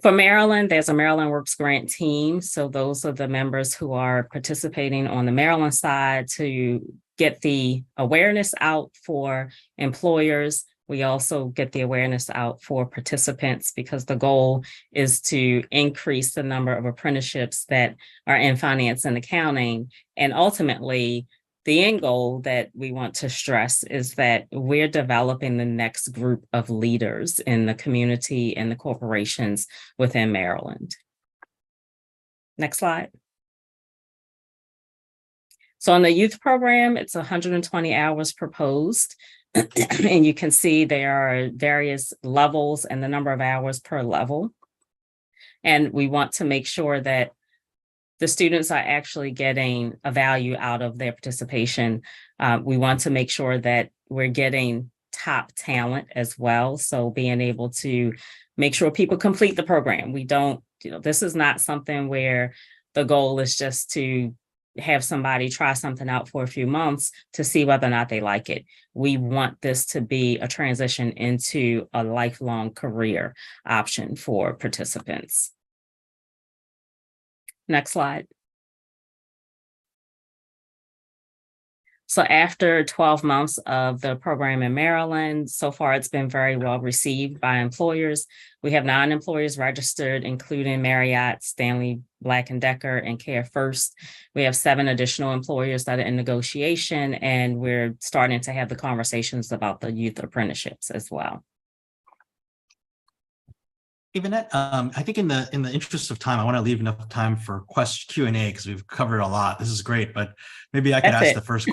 For Maryland, there's a Maryland Works Grant team. So those are the members who are participating on the Maryland side to get the awareness out for employers. We also get the awareness out for participants because the goal is to increase the number of apprenticeships that are in finance and accounting. And ultimately, the end goal that we want to stress is that we're developing the next group of leaders in the community and the corporations within Maryland. Next slide. So on the youth program, it's 120 hours proposed. And you can see there are various levels and the number of hours per level. And we want to make sure that the students are actually getting a value out of their participation. We want to make sure that we're getting top talent as well. So being able to make sure people complete the program. We don't, this is not something where the goal is just to have somebody try something out for a few months to see whether or not they like it. We want this to be a transition into a lifelong career option for participants. Next slide. So after 12 months of the program in Maryland, so far it's been very well received by employers. We have 9 employers registered, including Marriott, Stanley Black & Decker, and Care First. We have 7 additional employers that are in negotiation, and we're starting to have the conversations about the youth apprenticeships as well. Yvonne, I think in the interest of time, I want to leave enough time for Q&A because we've covered a lot. This is great, but maybe I could ask the first.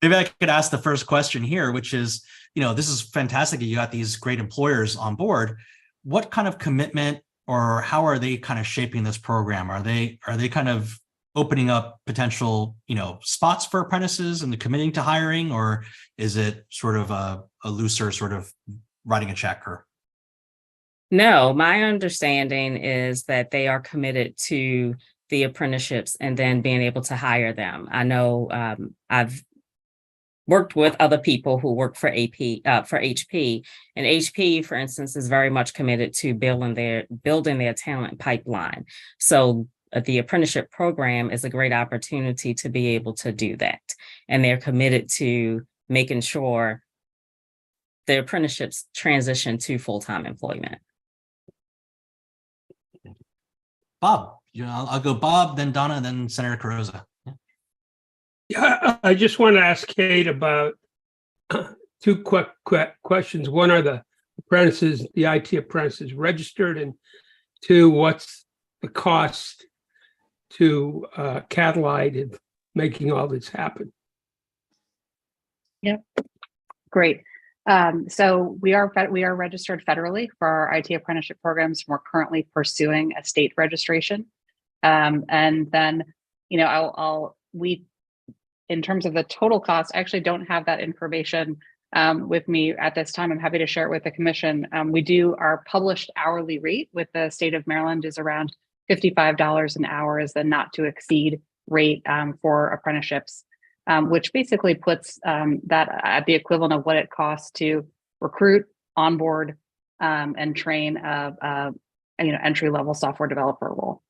Maybe I could ask the first question here, which is, this is fantastic that you got these great employers on board. What kind of commitment, or how are they kind of shaping this program? Are they kind of opening up potential, spots for apprentices and committing to hiring, or is it sort of a looser sort of writing a check? Or no, my understanding is that they are committed to the apprenticeships and then being able to hire them. I know I've worked with other people who work for HP, and HP, for instance, is very much committed to building their talent pipeline. So the apprenticeship program is a great opportunity to be able to do that. And they're committed to making sure the apprenticeships transition to full-time employment. Bob, I'll go Bob, then Donna, then Senator Carrozza. Yeah, I just want to ask Kate about 2 quick questions. One, are the IT apprentices registered? And 2, what's the cost to Catalyte in making all this happen? Yep, great. So we are registered federally for our IT apprenticeship programs. We're currently pursuing a state registration, and then in terms of the total cost, I actually don't have that information with me at this time. I'm happy to share it with the commission. Our published hourly rate with the state of Maryland is around $55 an hour is the not to exceed rate for apprenticeships, which basically puts that at the equivalent of what it costs to recruit, onboard, and train a entry-level software developer role.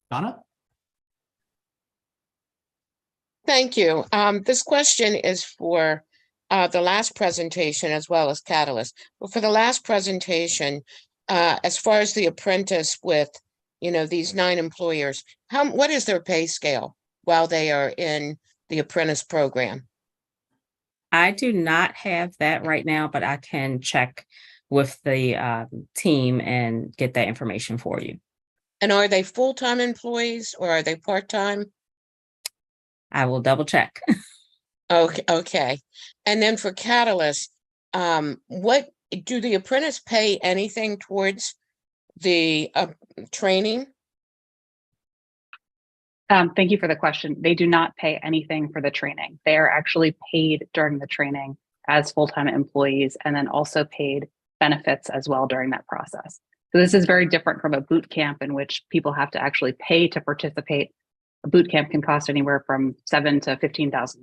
Donna? Thank you. This question is for the last presentation as well as Catalyst. But for the last presentation, as far as the apprentice with, these 9 employers, what is their pay scale while they are in the apprentice program? I do not have that right now, but I can check with the team and get that information for you. And are they full-time employees or are they part-time? I will double check. Okay. And then for Catalyst, what do the apprentice pay anything towards the training? Thank you for the question. They do not pay anything for the training. They are actually paid during the training as full-time employees, and then also paid benefits as well during that process. So this is very different from a boot camp in which people have to actually pay to participate. A boot camp can cost anywhere from $7,000 to $15,000.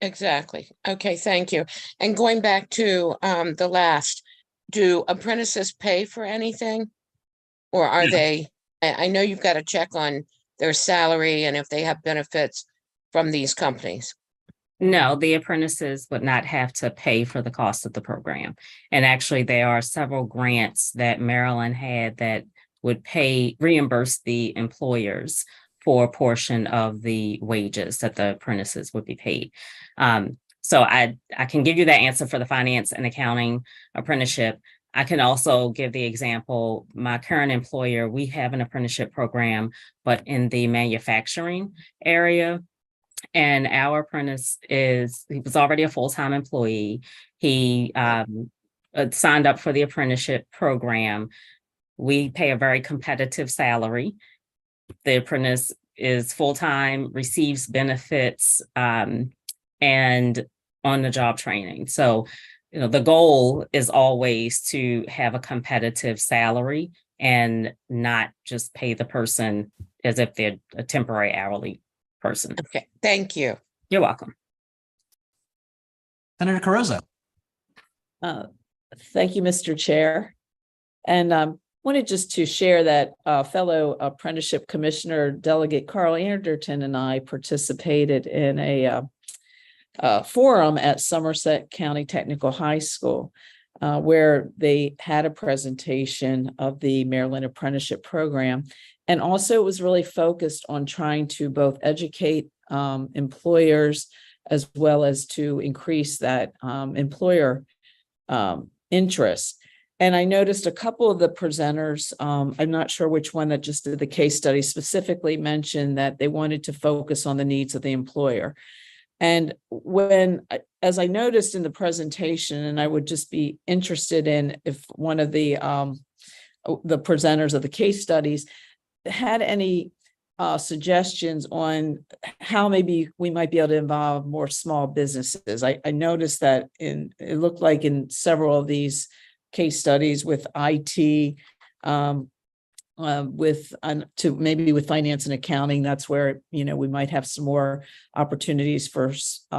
Exactly. Okay, thank you. And going back to the last, do apprentices pay for anything? Or are they, I know you've got to check on their salary and if they have benefits from these companies. No, the apprentices would not have to pay for the cost of the program. And actually, there are several grants that Maryland had that would reimburse the employers for a portion of the wages that the apprentices would be paid. So I can give you that answer for the finance and accounting apprenticeship. I can also give the example, my current employer, we have an apprenticeship program, but in the manufacturing area. And our apprentice he was already a full-time employee. He signed up for the apprenticeship program. We pay a very competitive salary. The apprentice is full-time, receives benefits, and on-the-job training. So, the goal is always to have a competitive salary and not just pay the person as if they're a temporary hourly person. Okay, thank you. You're welcome. Senator Carozza. Thank you, Mr. Chair. And wanted just to share that fellow apprenticeship commissioner, Delegate Carl Anderton, and I participated in a forum at Somerset County Technical High School, where they had a presentation of the Maryland Apprenticeship Program. And also it was really focused on trying to both educate employers as well as to increase that employer interest. And I noticed a couple of the presenters, I'm not sure which one that just did the case study, specifically mentioned that they wanted to focus on the needs of the employer. And as I noticed in the presentation, and I would just be interested in if one of the presenters of the case studies had any suggestions on how maybe we might be able to involve more small businesses. I noticed that it looked like in several of these case studies with IT, with finance and accounting, that's where, we might have some more opportunities for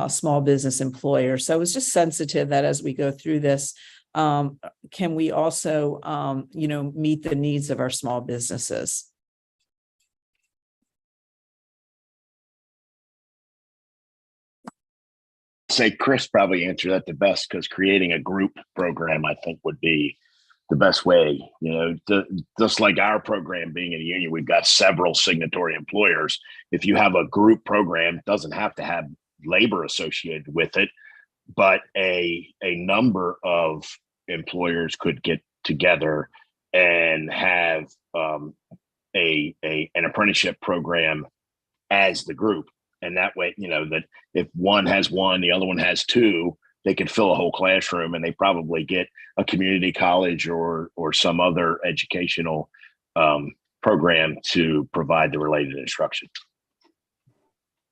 small business employers. So I was just sensitive that as we go through this, can we also, meet the needs of our small businesses? Say Chris probably answered that the best, because creating a group program, I think, would be the best way. Just like our program being in a union, we've got several signatory employers. If you have a group program, it doesn't have to have labor associated with it, but a number of employers could get together and have an apprenticeship program as the group. And that way, that if one has one, the other one has two, they could fill a whole classroom, and they probably get a community college or some other educational program to provide the related instruction.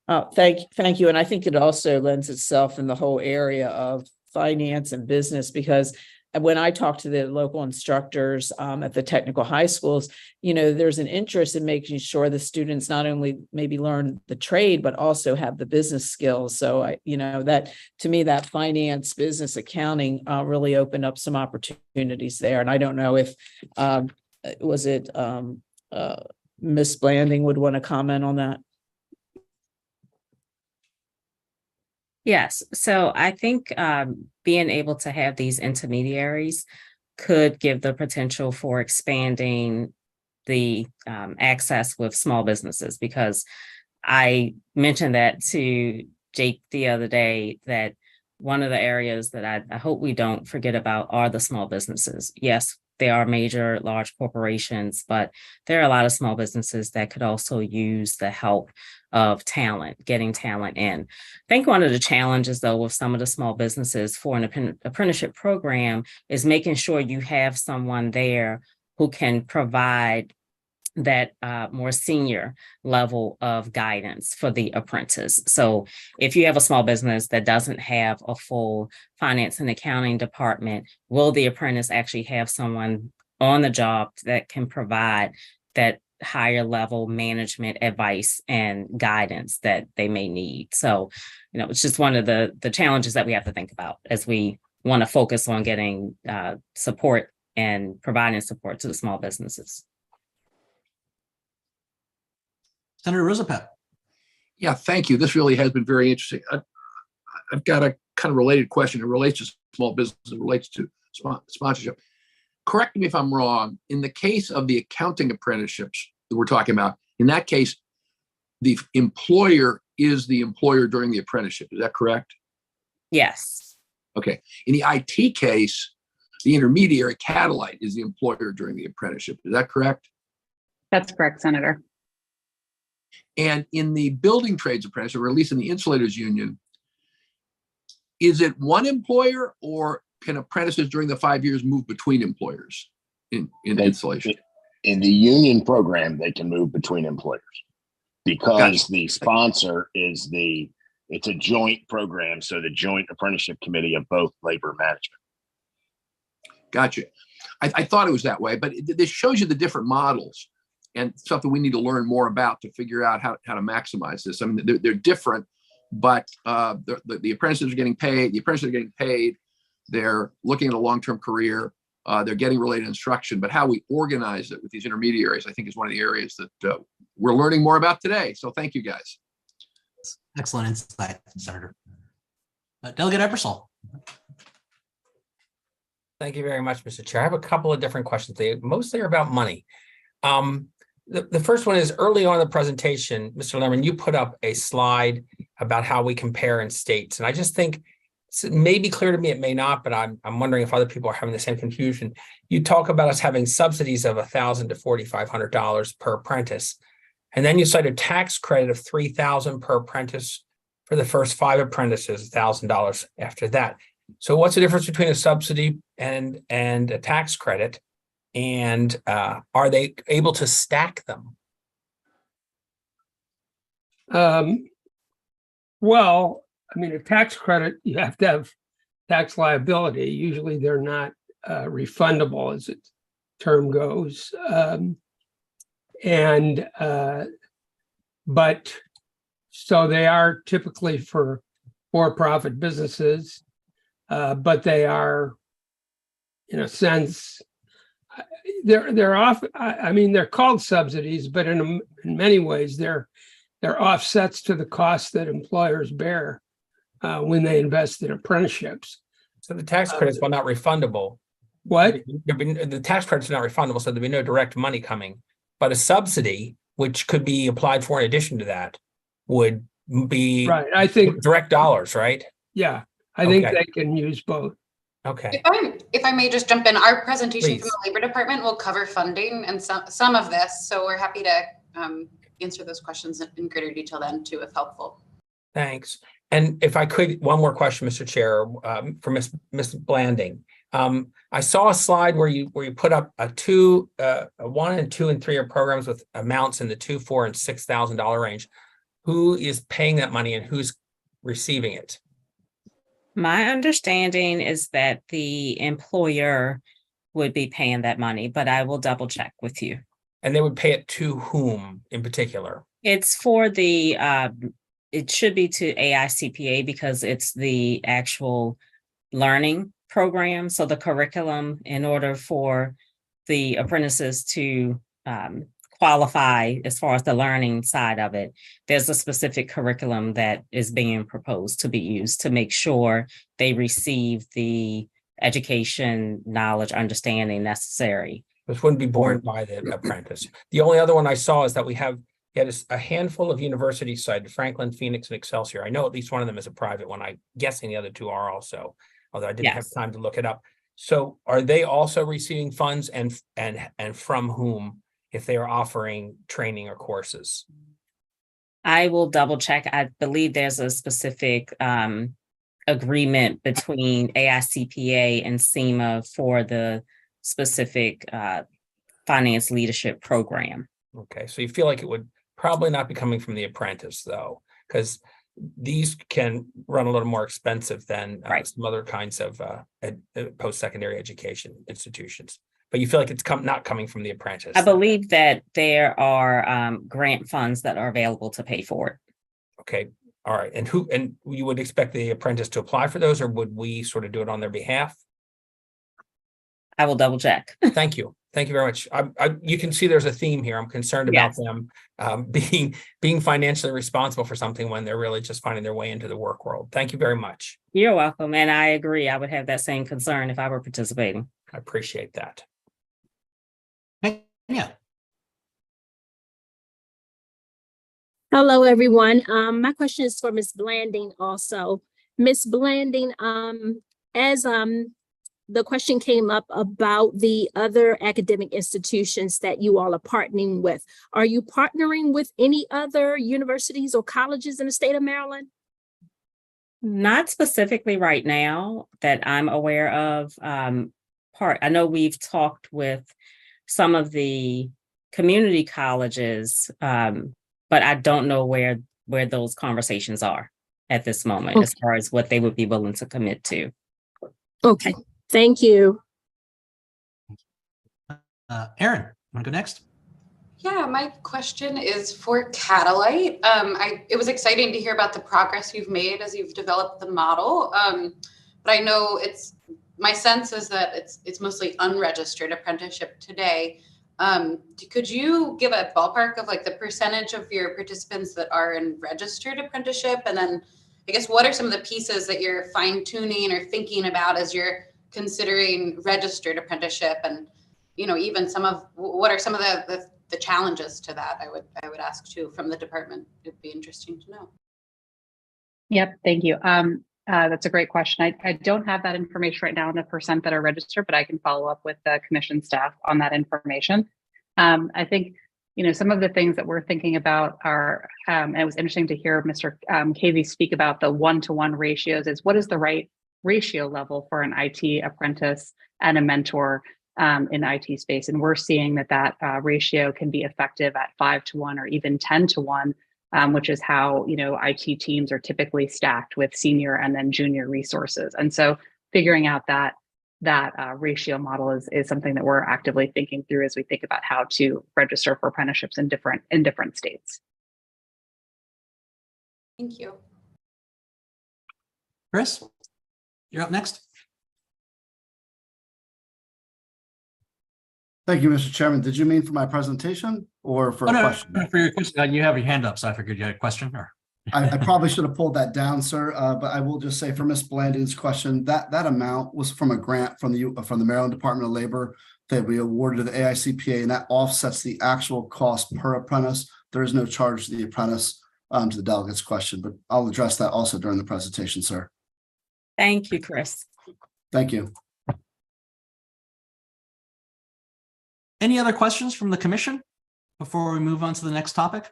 Oh, thank you. And I think it also lends itself in the whole area of finance and business, because when I talk to the local instructors at the technical high schools, there's an interest in making sure the students not only maybe learn the trade, but also have the business skills. So that to me, that finance, business, accounting really opened up some opportunities there. And I don't know if Ms. Blanding would want to comment on that. Yes. So I think being able to have these intermediaries could give the potential for expanding the access with small businesses, because I mentioned that to Jake the other day, that one of the areas that I hope we don't forget about are the small businesses. Yes, there are major, large corporations, but there are a lot of small businesses that could also use the help of talent, getting talent in. I think one of the challenges, though, with some of the small businesses for an apprenticeship program is making sure you have someone there who can provide that more senior level of guidance for the apprentice. So if you have a small business that doesn't have a full finance and accounting department, will the apprentice actually have someone on the job that can provide that higher level management advice and guidance that they may need? So, it's just one of the challenges that we have to think about as we want to focus on getting support and providing support to the small businesses. Senator Rosappat. Yeah, thank you. This really has been very interesting. I've got a kind of related question. It relates to small business. It relates to sponsorship. Correct me if I'm wrong. In the case of the accounting apprenticeships that we're talking about, in that case, the employer is the employer during the apprenticeship. Is that correct? Yes. Okay. In the IT case, the intermediary, Catalyte, is the employer during the apprenticeship. Is that correct? That's correct, Senator. And in the building trades apprenticeship, or at least in the insulators union, is it one employer, or can apprentices during the 5 years move between employers in insulation? In the union program, they can move between employers because the sponsor is it's a joint program. So the joint apprenticeship committee of both labor management. Gotcha. I thought it was that way, but this shows you the different models and something we need to learn more about to figure out how to maximize this. I mean, they're different, but the apprentices are getting paid. The apprentices are getting paid. They're looking at a long-term career. They're getting related instruction, but how we organize it with these intermediaries, I think, is one of the areas that we're learning more about today. So thank you, guys. Excellent insight, Senator. Delegate Eppersall. Thank you very much, Mr. Chair. I have a couple of different questions. They mostly are about money. The first one is early on in the presentation, Mr. Lerman, you put up a slide about how we compare in states. And I just think it may be clear to me, it may not, but I'm wondering if other people are having the same confusion. You talk about us having subsidies of $1,000 to $4,500 per apprentice. And then you cite a tax credit of $3,000 per apprentice for the first 5 apprentices, $1,000 after that. So what's the difference between a subsidy and a tax credit? And are they able to stack them? Well, I mean, a tax credit, you have to have tax liability. Usually they're not refundable, as the term goes. But so they are typically for for-profit businesses, but they are, in a sense, they're off. I mean, they're called subsidies, but in many ways they're offsets to the costs that employers bear when they invest in apprenticeships. So the tax credits, while not refundable. What? The tax credits are not refundable, so there'd be no direct money coming. But a subsidy, which could be applied for in addition to that, would be right. I think direct dollars, right? Yeah, I think they can use both. Okay. If I may just jump in, our presentation Please. from the Labor Department will cover funding and some of this. So we're happy to answer those questions in greater detail then too, if helpful. Thanks. And if I could, one more question, Mr. Chair, for Ms. Blanding. I saw a slide where you put up a 1 and 2 and 3 year programs with amounts in the $2,000, $4,000, and $6,000 range. Who is paying that money and who's receiving it? My understanding is that the employer would be paying that money, but I will double check with you. And they would pay it to whom in particular? It's for the, it should be to AICPA because it's the actual learning program. So the curriculum, in order for the apprentices to qualify as far as the learning side of it, there's a specific curriculum that is being proposed to be used to make sure they receive the education, knowledge, understanding necessary. This wouldn't be borne by the apprentice. The only other one I saw is that we had a handful of universities cited, Franklin, Phoenix, and Excelsior. I know at least one of them is a private one. I'm guessing the other 2 are also, although I didn't have time to look it up. So are they also receiving funds and from whom, if they are offering training or courses? I will double check. I believe there's a specific agreement between AICPA and SEMA for the specific finance leadership program. Okay, so you feel like it would probably not be coming from the apprentice though, because these can run a little more expensive than some other kinds of post-secondary education institutions. But you feel like it's not coming from the apprentice. I believe that there are grant funds that are available to pay for it. Okay, all right. And you would expect the apprentice to apply for those, or would we sort of do it on their behalf? I will double check. Thank you. Thank you very much. You can see there's a theme here. I'm concerned about them being financially responsible for something when they're really just finding their way into the work world. Thank you very much. You're welcome. And I agree. I would have that same concern if I were participating. I appreciate that. Yeah. Hello, everyone. My question is for Ms. Blanding also. Ms. Blanding, as the question came up about the other academic institutions that you all are partnering with, are you partnering with any other universities or colleges in the state of Maryland? Not specifically right now that I'm aware of. I know we've talked with some of the community colleges, but I don't know where those conversations are at this moment, as far as what they would be willing to commit to. Okay, thank you. Erin, want to go next? Yeah, my question is for Catalyte. It was exciting to hear about the progress you've made as you've developed the model. But I know my sense is that it's mostly unregistered apprenticeship today. Could you give a ballpark of like the percentage of your participants that are in registered apprenticeship? And then I guess what are some of the pieces that you're fine tuning or thinking about as you're considering registered apprenticeship? And, even what are some of the challenges to that? I would ask too from the department. It'd be interesting to know. Yep, thank you. That's a great question. I don't have that information right now on the percent that are registered, but I can follow up with the commission staff on that information. I think, some of the things that we're thinking about are, and it was interesting to hear Mr. Cavey speak about the 1-to-1 ratios, is what is the right ratio level for an IT apprentice and a mentor in the IT space. And we're seeing that ratio can be effective at 5-to-1 or even 10-to-1. Which is how, IT teams are typically stacked with senior and then junior resources. And so figuring out that ratio model is something that we're actively thinking through as we think about how to register for apprenticeships in different states. Thank you. Chris, you're up next. Thank you, Mr. Chairman. Did you mean for my presentation or for a question? No, for your question. You have your hand up, so I figured you had a question. Or I probably should have pulled that down, sir. But I will just say for Ms. Blanding's question, that amount was from a grant from the Maryland Department of Labor that we awarded to the AICPA, and that offsets the actual cost per apprentice. There is no charge to the apprentice to the delegate's question, but I'll address that also during the presentation, sir. Thank you, Chris. Thank you. Any other questions from the commission before we move on to the next topic?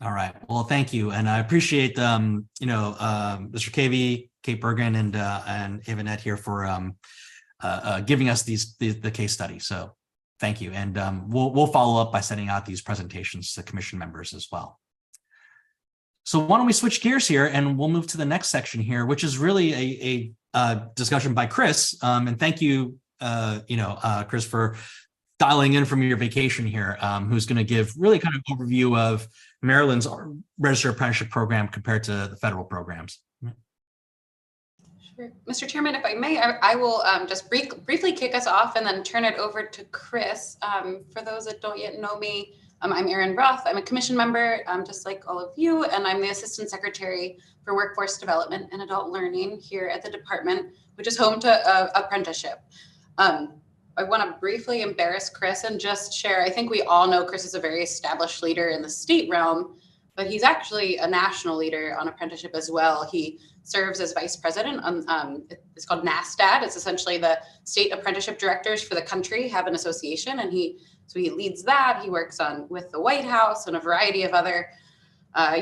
All right. Well, thank you, and I appreciate Mr. Cavey, Kate Bergen, and Yvonne here for giving us the case study. So thank you, and we'll follow up by sending out these presentations to commission members as well. So why don't we switch gears here, and we'll move to the next section here, which is really a discussion by Chris. And thank you, Chris, for dialing in from your vacation here, who's going to give really kind of overview of Maryland's registered apprenticeship program compared to the federal programs. Sure. Mr. Chairman, if I may, I will just briefly kick us off and then turn it over to Chris. For those that don't yet know me, I'm Erin Roth. I'm a commission member, just like all of you, and I'm the Assistant Secretary for Workforce Development and Adult Learning here at the department, which is home to apprenticeship. I want to briefly embarrass Chris and just share, I think we all know Chris is a very established leader in the state realm, but he's actually a national leader on apprenticeship as well. He serves as vice president on, it's called NASTAD. It's essentially the state apprenticeship directors for the country have an association, and he leads that. He works with the White House and a variety of other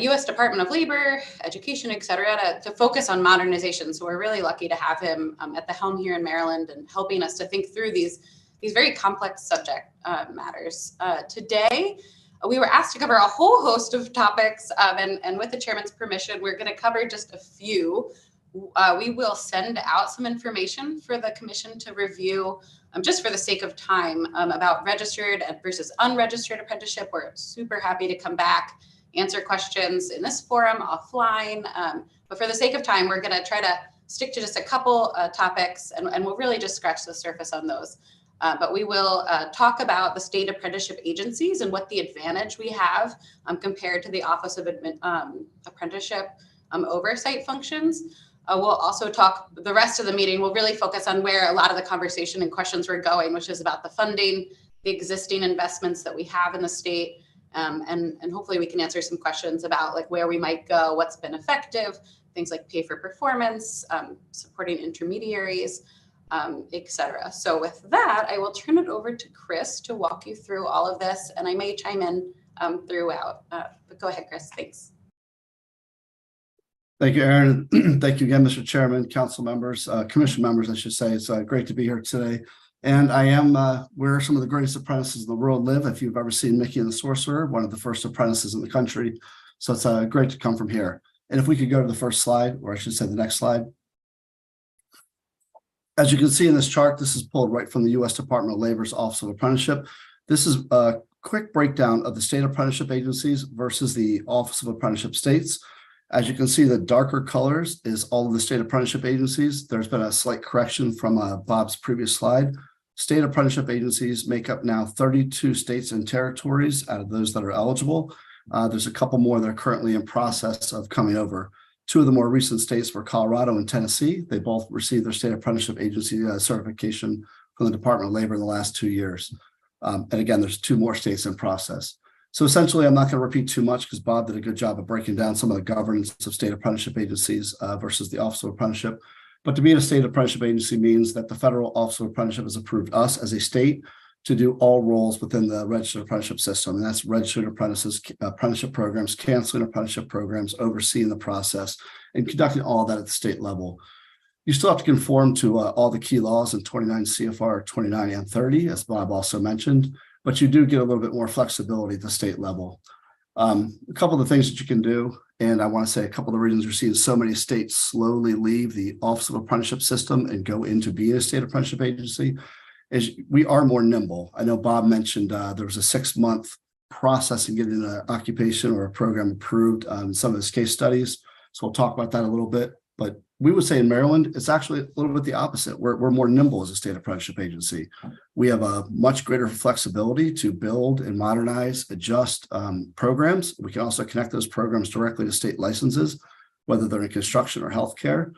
U.S. Department of Labor, Education, et cetera, to focus on modernization. So we're really lucky to have him at the helm here in Maryland and helping us to think through these these very complex subject matters. Today, we were asked to cover a whole host of topics, and with the chairman's permission, we're going to cover just a few. We will send out some information for the commission to review, just for the sake of time, about registered versus unregistered apprenticeship. We're super happy to come back, answer questions in this forum, offline. But for the sake of time, we're going to try to stick to just a couple topics, and we'll really just scratch the surface on those. But we will talk about the state apprenticeship agencies and what the advantage we have compared to the Office of Apprenticeship oversight functions. We'll also talk, the rest of the meeting will really focus on where a lot of the conversation and questions were going, which is about the funding, the existing investments that we have in the state, and hopefully we can answer some questions about like where we might go, what's been effective, things like pay for performance, supporting intermediaries, etc. So with that, I will turn it over to Chris to walk you through all of this, and I may chime in throughout. But go ahead, Chris. Thanks. Thank you, Aaron. Thank you again, Mr. Chairman, council members, commission members, I should say. It's great to be here today. And I am where some of the greatest apprentices in the world live. If you've ever seen Mickey and the Sorcerer, one of the first apprentices in the country. So it's great to come from here. And if we could go to the first slide, or I should say the next slide. As you can see in this chart, this is pulled right from the U.S. Department of Labor's Office of Apprenticeship. This is a quick breakdown of the state apprenticeship agencies versus the Office of Apprenticeship states. As you can see, the darker colors is all of the state apprenticeship agencies. There's been a slight correction from Bob's previous slide. State apprenticeship agencies make up now 32 states and territories out of those that are eligible. There's a couple more that are currently in process of coming over. Two of the more recent states were Colorado and Tennessee. They both received their state apprenticeship agency certification from the Department of Labor in the last 2 years. And again, there's 2 more states in process. So essentially, I'm not going to repeat too much because Bob did a good job of breaking down some of the governance of state apprenticeship agencies versus the Office of Apprenticeship. But to be in a state apprenticeship agency means that the Federal Office of Apprenticeship has approved us as a state to do all roles within the registered apprenticeship system. And that's registered apprentices, apprenticeship programs, canceling apprenticeship programs, overseeing the process, and conducting all of that at the state level. You still have to conform to all the key laws in 29 CFR 29 and 30, as Bob also mentioned, but you do get a little bit more flexibility at the state level. A couple of the things that you can do, and I want to say a couple of the reasons you're seeing so many states slowly leave the Office of Apprenticeship system and go into being a state apprenticeship agency, is we are more nimble. I know Bob mentioned there was a 6-month process in getting an occupation or a program approved in some of his case studies. So we'll talk about that a little bit. But we would say in Maryland, it's actually a little bit the opposite. We're more nimble as a state apprenticeship agency. We have a much greater flexibility to build and modernize, adjust programs. We can also connect those programs directly to state licenses, whether they're in construction or healthcare.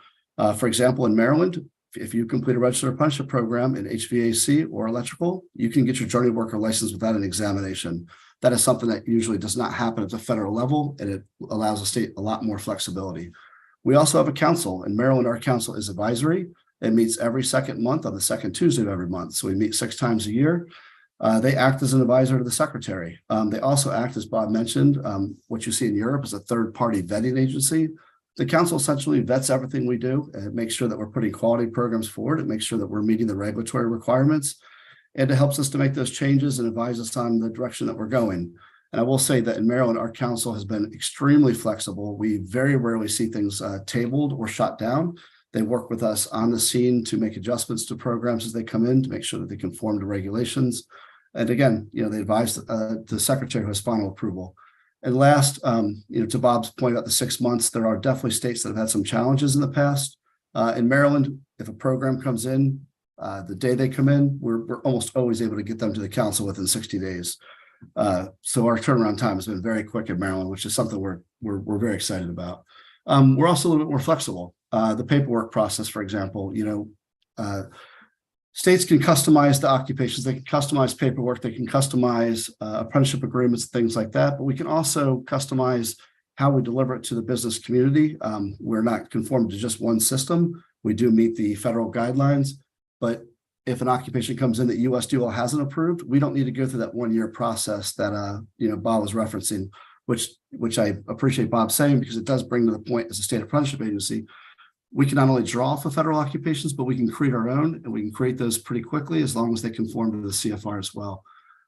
For example, in Maryland, if you complete a registered apprenticeship program in HVAC or electrical, you can get your journey worker license without an examination. That is something that usually does not happen at the federal level, and it allows the state a lot more flexibility. We also have a council. In Maryland, our council is advisory. It meets every second month on the second Tuesday of every month. So we meet 6 times a year. They act as an advisor to the secretary. They also act, as Bob mentioned, what you see in Europe is a third-party vetting agency. The council essentially vets everything we do and makes sure that we're putting quality programs forward. It makes sure that we're meeting the regulatory requirements, and it helps us to make those changes and advise us on the direction that we're going. And I will say that in Maryland, our council has been extremely flexible. We very rarely see things tabled or shot down. They work with us on the scene to make adjustments to programs as they come in to make sure that they conform to regulations. And again, they advise the secretary who has final approval. And last, to Bob's point about the 6 months, there are definitely states that have had some challenges in the past. In Maryland, if a program comes in, the day they come in, we're almost always able to get them to the council within 60 days. So our turnaround time has been very quick in Maryland, which is something we're very excited about. We're also a little bit more flexible. The paperwork process, for example, states can customize the occupations, they can customize paperwork, they can customize apprenticeship agreements, things like that, but we can also customize how we deliver it to the business community. We're not conformed to just one system. We do meet the federal guidelines, but if an occupation comes in that USDOL hasn't approved, we don't need to go through that 1-year process that Bob was referencing, which I appreciate Bob saying, because it does bring to the point as a state apprenticeship agency, We can not only draw for federal occupations, but we can create our own, and we can create those pretty quickly as long as they conform to the CFR as well.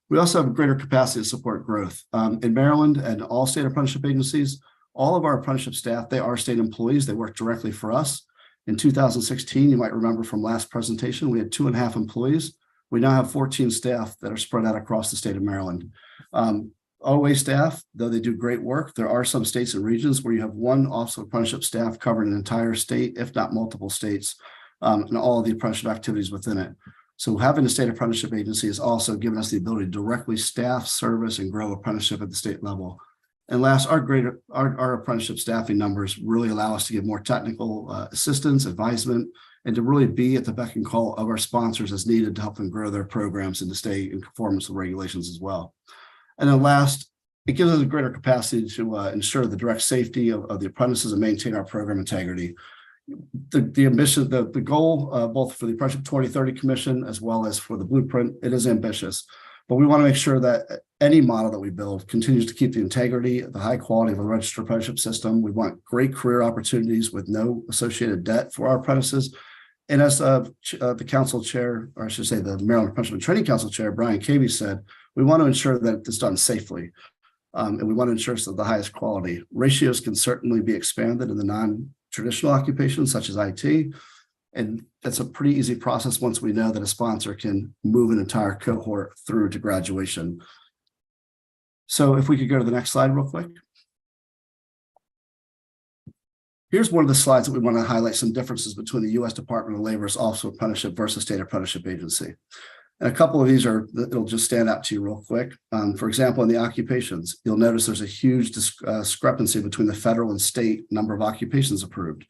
We also have greater capacity to support growth. In Maryland and all state apprenticeship agencies, all of our apprenticeship staff, they are state employees. They work directly for us. In 2016, you might remember from last presentation, we had 2.5 employees. We now have 14 staff that are spread out across the state of Maryland. OA staff, though they do great work, there are some states and regions where you have one Office of Apprenticeship staff covering an entire state, if not multiple states, and all of the apprenticeship activities within it. So having a state apprenticeship agency has also given us the ability to directly staff, service, and grow apprenticeship at the state level. And last, our apprenticeship staffing numbers really allow us to give more technical assistance, advisement, and to really be at the beck and call of our sponsors as needed to help them grow their programs and to stay in conformance with regulations as well. And then last, it gives us a greater capacity to ensure the direct safety of the apprentices and maintain our program integrity. The ambition, the goal, both for the Apprenticeship 2030 Commission as well as for the blueprint, it is ambitious, but we want to make sure that any model that we build continues to keep the integrity, the high quality of a registered apprenticeship system. We want great career opportunities with no associated debt for our apprentices. And as the council chair, or I should say the Maryland Apprenticeship and Training Council chair, Brian Cavey, said, we want to ensure that it's done safely. And we want to ensure the highest quality. Ratios can certainly be expanded in the non-traditional occupations such as IT. And that's a pretty easy process once we know that a sponsor can move an entire cohort through to graduation. So if we could go to the next slide real quick. Here's one of the slides that we want to highlight some differences between the U.S. Department of Labor's Office of Apprenticeship versus State Apprenticeship Agency. And a couple of these it'll just stand out to you real quick. For example, in the occupations, you'll notice there's a huge discrepancy between the federal and state number of occupations approved.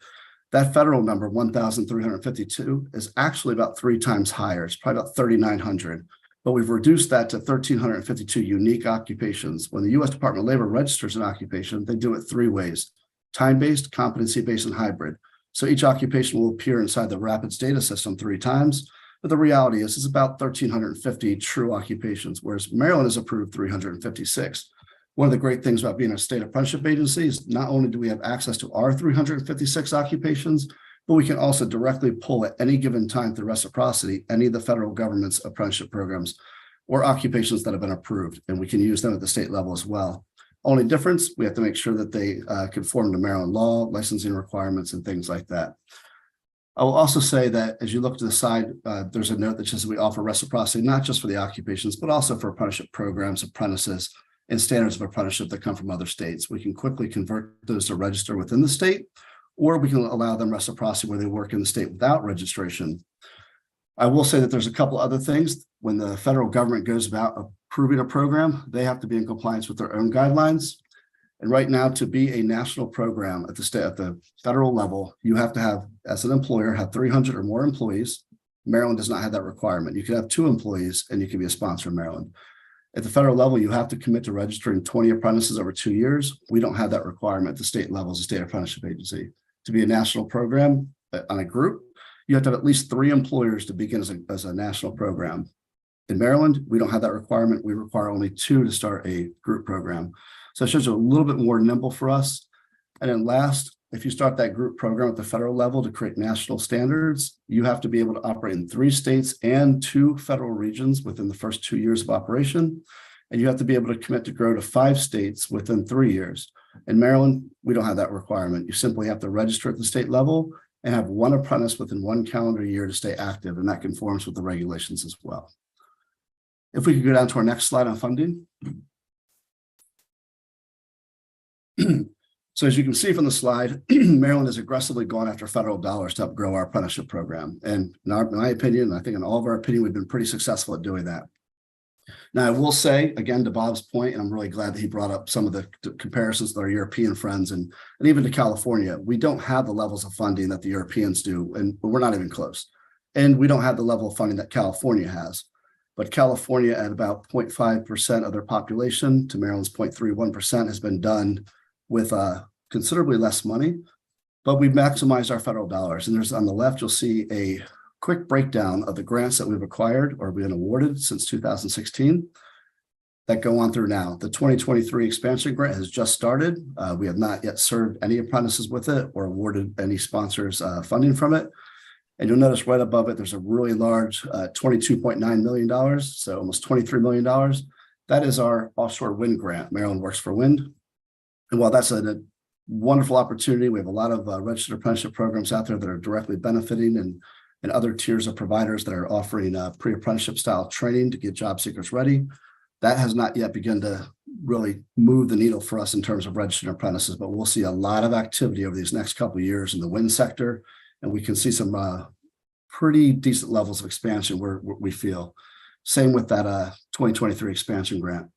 That federal number, 1,352, is actually about 3 times higher. It's probably about 3,900. But we've reduced that to 1,352 unique occupations. When the U.S. Department of Labor registers an occupation, they do it 3 ways: time-based, competency-based, and hybrid. So each occupation will appear inside the RAPIDS data system 3 times. But the reality is it's about 1,350 true occupations, whereas Maryland has approved 356. One of the great things about being a state apprenticeship agency is not only do we have access to our 356 occupations, but we can also directly pull at any given time through reciprocity any of the federal government's apprenticeship programs or occupations that have been approved, and we can use them at the state level as well. Only difference, we have to make sure that they conform to Maryland law, licensing requirements, and things like that. I will also say that as you look to the side, there's a note that says we offer reciprocity, not just for the occupations, but also for apprenticeship programs, apprentices, and standards of apprenticeship that come from other states. We can quickly convert those to register within the state, or we can allow them reciprocity where they work in the state without registration. I will say that there's a couple other things. When the federal government goes about approving a program, they have to be in compliance with their own guidelines. And right now, to be a national program at the federal level, you have to have, as an employer, have 300 or more employees. Maryland does not have that requirement. You can have 2 employees and you can be a sponsor in Maryland. At the federal level, you have to commit to registering 20 apprentices over 2 years. We don't have that requirement at the state level as a state apprenticeship agency. To be a national program on a group, you have to have at least 3 employers to begin as a national program. In Maryland, we don't have that requirement. We require only 2 to start a group program. So it shows you a little bit more nimble for us. And then last, if you start that group program at the federal level to create national standards, you have to be able to operate in 3 states and 2 federal regions within the first 2 years of operation. And you have to be able to commit to grow to 5 states within 3 years. In Maryland, we don't have that requirement. You simply have to register at the state level and have 1 apprentice within 1 calendar year to stay active, and that conforms with the regulations as well. If we could go down to our next slide on funding. So as you can see from the slide, Maryland has aggressively gone after federal dollars to help grow our apprenticeship program. And in my opinion, I think in all of our opinion, we've been pretty successful at doing that. Now, I will say, again, to Bob's point, and I'm really glad that he brought up some of the comparisons with our European friends and even to California, we don't have the levels of funding that the Europeans do, and we're not even close. And we don't have the level of funding that California has. But California, at about 0.5% of their population to Maryland's 0.31%, has been done with considerably less money, but we've maximized our federal dollars. And there's on the left, you'll see a quick breakdown of the grants that we've acquired or been awarded since 2016. that go on through now. The 2023 expansion grant has just started. We have not yet served any apprentices with it or awarded any sponsors funding from it. And you'll notice right above it, there's a really large $22.9 million, so almost $23 million. That is our offshore wind grant. Maryland Works for Wind. And while that's a wonderful opportunity, we have a lot of registered apprenticeship programs out there that are directly benefiting and other tiers of providers that are offering pre-apprenticeship style training to get job seekers ready. That has not yet begun to really move the needle for us in terms of registered apprentices, but we'll see a lot of activity over these next couple of years in the wind sector, and we can see some pretty decent levels of expansion where we feel. Same with that 2023 expansion grant.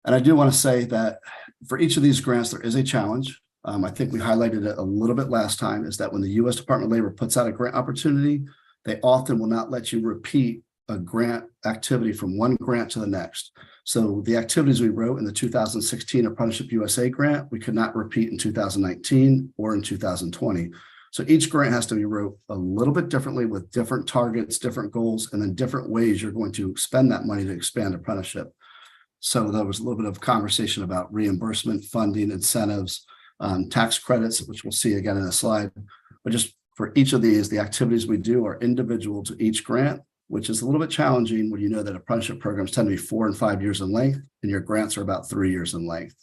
And I do want to say that for each of these grants, there is a challenge. I think we highlighted it a little bit last time, is that when the U.S. Department of Labor puts out a grant opportunity, they often will not let you repeat a grant activity from one grant to the next. So the activities we wrote in the 2016 Apprenticeship USA grant, we could not repeat in 2019 or in 2020. So each grant has to be wrote a little bit differently with different targets, different goals, and then different ways you're going to spend that money to expand apprenticeship. So there was a little bit of conversation about reimbursement, funding, incentives, tax credits, which we'll see again in a slide. But just for each of these, the activities we do are individual to each grant, which is a little bit challenging when you know that apprenticeship programs tend to be 4 and 5 years in length, and your grants are about 3 years in length.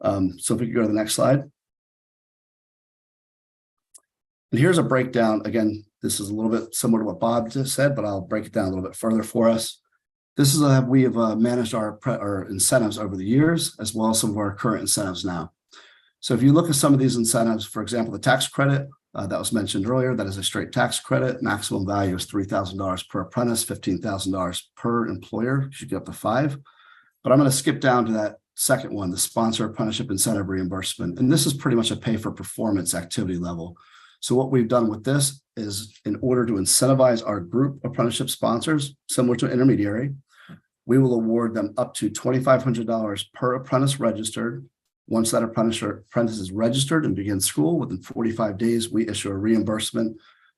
So if we could go to the next slide. And here's a breakdown. Again, this is a little bit similar to what Bob just said, but I'll break it down a little bit further for us. This is how we have managed our incentives over the years, as well as some of our current incentives now. So if you look at some of these incentives, for example, the tax credit that was mentioned earlier, that is a straight tax credit. Maximum value is $3,000 per apprentice, $15,000 per employer. You should get up to 5. But I'm going to skip down to that second one, the sponsor apprenticeship incentive reimbursement. And this is pretty much a pay for performance activity level. So what we've done with this is, in order to incentivize our group apprenticeship sponsors, similar to an intermediary, we will award them up to $2,500 per apprentice registered. Once that apprentice is registered and begins school, within 45 days, we issue a reimbursement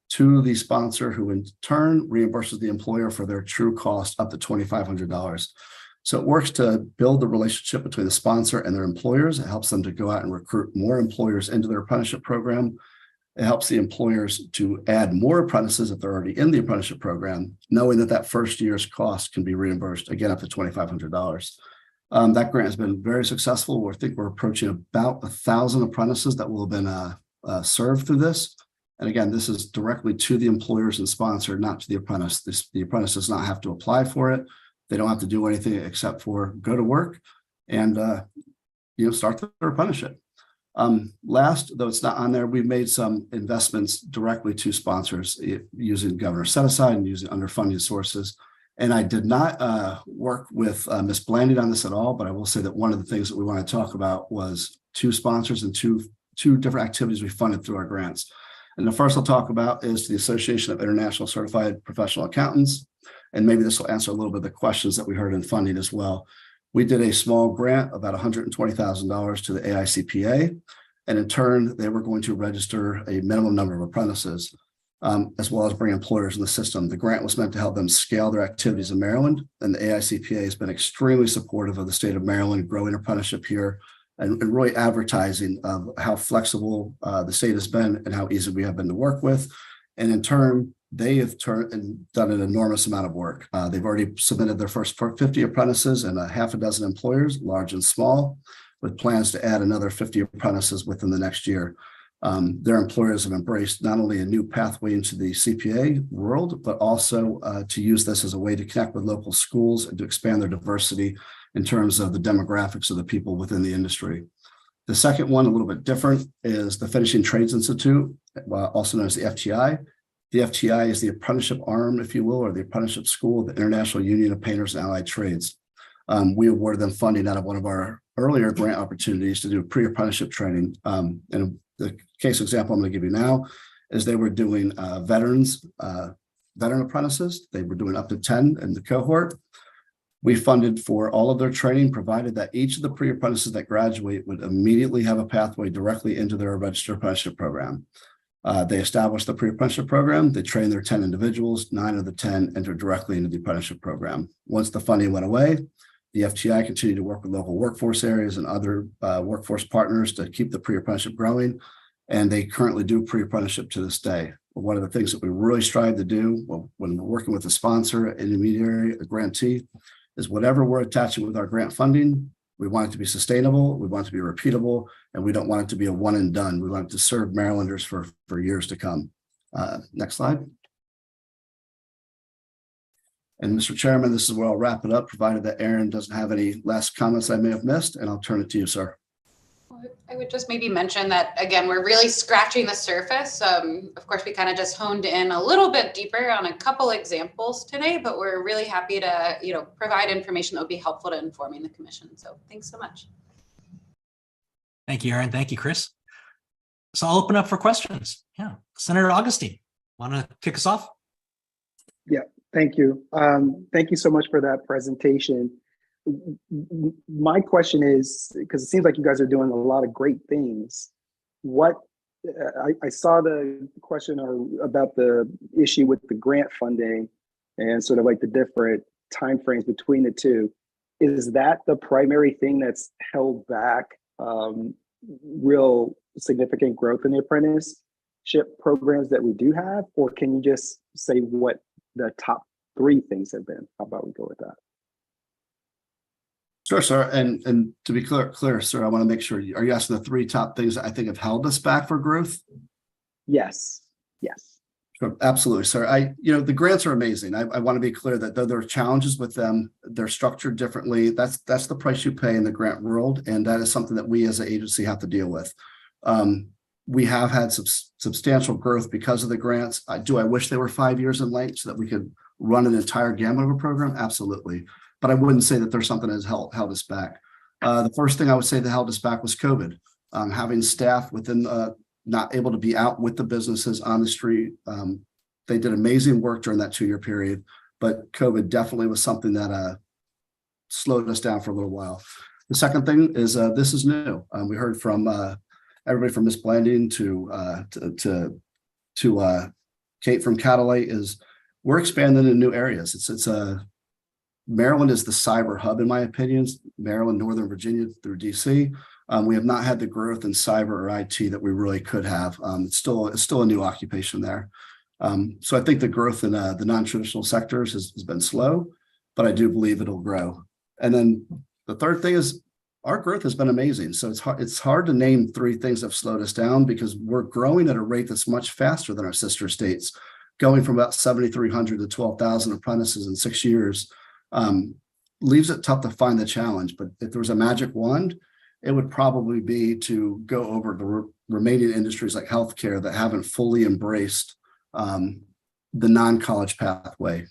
to the sponsor, who in turn reimburses the employer for their true cost up to $2,500. So it works to build the relationship between the sponsor and their employers. It helps them to go out and recruit more employers into their apprenticeship program. It helps the employers to add more apprentices if they're already in the apprenticeship program, knowing that that first year's cost can be reimbursed, again, up to $2,500. That grant has been very successful. I think we're approaching about 1,000 apprentices that will have been served through this. And again, this is directly to the employers and sponsor, not to the apprentice. The apprentice does not have to apply for it. They don't have to do anything except for go to work and start their apprenticeship. Last, though it's not on there, we've made some investments directly to sponsors using governor set aside and using underfunded sources. And I did not work with Ms. Blanding on this at all, but I will say that one of the things that we want to talk about was 2 sponsors and two different activities we funded through our grants. And the first I'll talk about is the Association of International Certified Professional Accountants. And maybe this will answer a little bit of the questions that we heard in funding as well. We did a small grant, about $120,000 to the AICPA. And in turn, they were going to register a minimum number of apprentices, as well as bring employers in the system. The grant was meant to help them scale their activities in Maryland. And the AICPA has been extremely supportive of the state of Maryland growing apprenticeship here, and really advertising of how flexible the state has been and how easy we have been to work with. And in turn, they have done an enormous amount of work. They've already submitted their first 50 apprentices and a half a dozen employers, large and small, with plans to add another 50 apprentices within the next year. Their employers have embraced not only a new pathway into the CPA world, but also to use this as a way to connect with local schools and to expand their diversity in terms of the demographics of the people within the industry. The second one, a little bit different, is the Finishing Trades Institute, also known as the FTI. The FTI is the apprenticeship arm, if you will, or the apprenticeship school of the International Union of Painters and Allied Trades. We awarded them funding out of one of our earlier grant opportunities to do pre-apprenticeship training. And the case example I'm going to give you now is they were doing veteran apprentices. They were doing up to 10 in the cohort. We funded for all of their training, provided that each of the pre-apprentices that graduate would immediately have a pathway directly into their registered apprenticeship program. They established the pre-apprenticeship program. They trained their 10 individuals. 9 of the 10 entered directly into the apprenticeship program. Once the funding went away, The FTI continue to work with local workforce areas and other workforce partners to keep the pre-apprenticeship growing. And they currently do pre-apprenticeship to this day. But one of the things that we really strive to do when we're working with a sponsor, an intermediary, a grantee, is whatever we're attaching with our grant funding, we want it to be sustainable, we want it to be repeatable, and we don't want it to be a one and done. We want it to serve Marylanders for years to come. Next slide. And Mr. Chairman, this is where I'll wrap it up, provided that Aaron doesn't have any last comments I may have missed, and I'll turn it to you, sir. I would just maybe mention that, again, we're really scratching the surface. Of course, we kind of just honed in a little bit deeper on a couple examples today, but we're really happy to, provide information that would be helpful to informing the commission. So thanks so much. Thank you, Aaron. Thank you, Chris. So I'll open up for questions. Yeah, Senator Augustine, want to kick us off? Yeah, thank you. Thank you so much for that presentation. My question is, because it seems like you guys are doing a lot of great things. I saw the question about the issue with the grant funding and sort of like the different timeframes between the two. Is that the primary thing that's held back real significant growth in the apprenticeship programs that we do have? Or can you just say what the top 3 things have been? How about we go with that? Sure, sir. And to be clear, sir, I want to make sure, are you asking the 3 top things that I think have held us back for growth? Yes. Sure, absolutely, sir. The grants are amazing. I want to be clear that though there are challenges with them, they're structured differently. That's the price you pay in the grant world. And that is something that we as an agency have to deal with. We have had substantial growth because of the grants. Do I wish they were 5 years in length so that we could run an entire gamut of a program? Absolutely. But I wouldn't say that there's something that has held us back. The first thing I would say that held us back was COVID. Having staff within not able to be out with the businesses on the street. They did amazing work during that 2-year period, but COVID definitely was something that slowed us down for a little while. The second thing is this is new. We heard from everybody from Ms. Blanding to Kate from Catalay is we're expanding in new areas. Maryland is the cyber hub, in my opinion. Maryland, Northern Virginia through DC. We have not had the growth in cyber or IT that we really could have. It's still a new occupation there. So I think the growth in the non-traditional sectors has been slow, but I do believe it'll grow. And then the third thing is our growth has been amazing. So it's hard to name 3 things that have slowed us down because we're growing at a rate that's much faster than our sister states, going from about 7,300 to 12,000 apprentices in 6 years. Leaves it tough to find the challenge, but if there was a magic wand, it would probably be to go over the remaining industries like healthcare that haven't fully embraced the non-college pathway.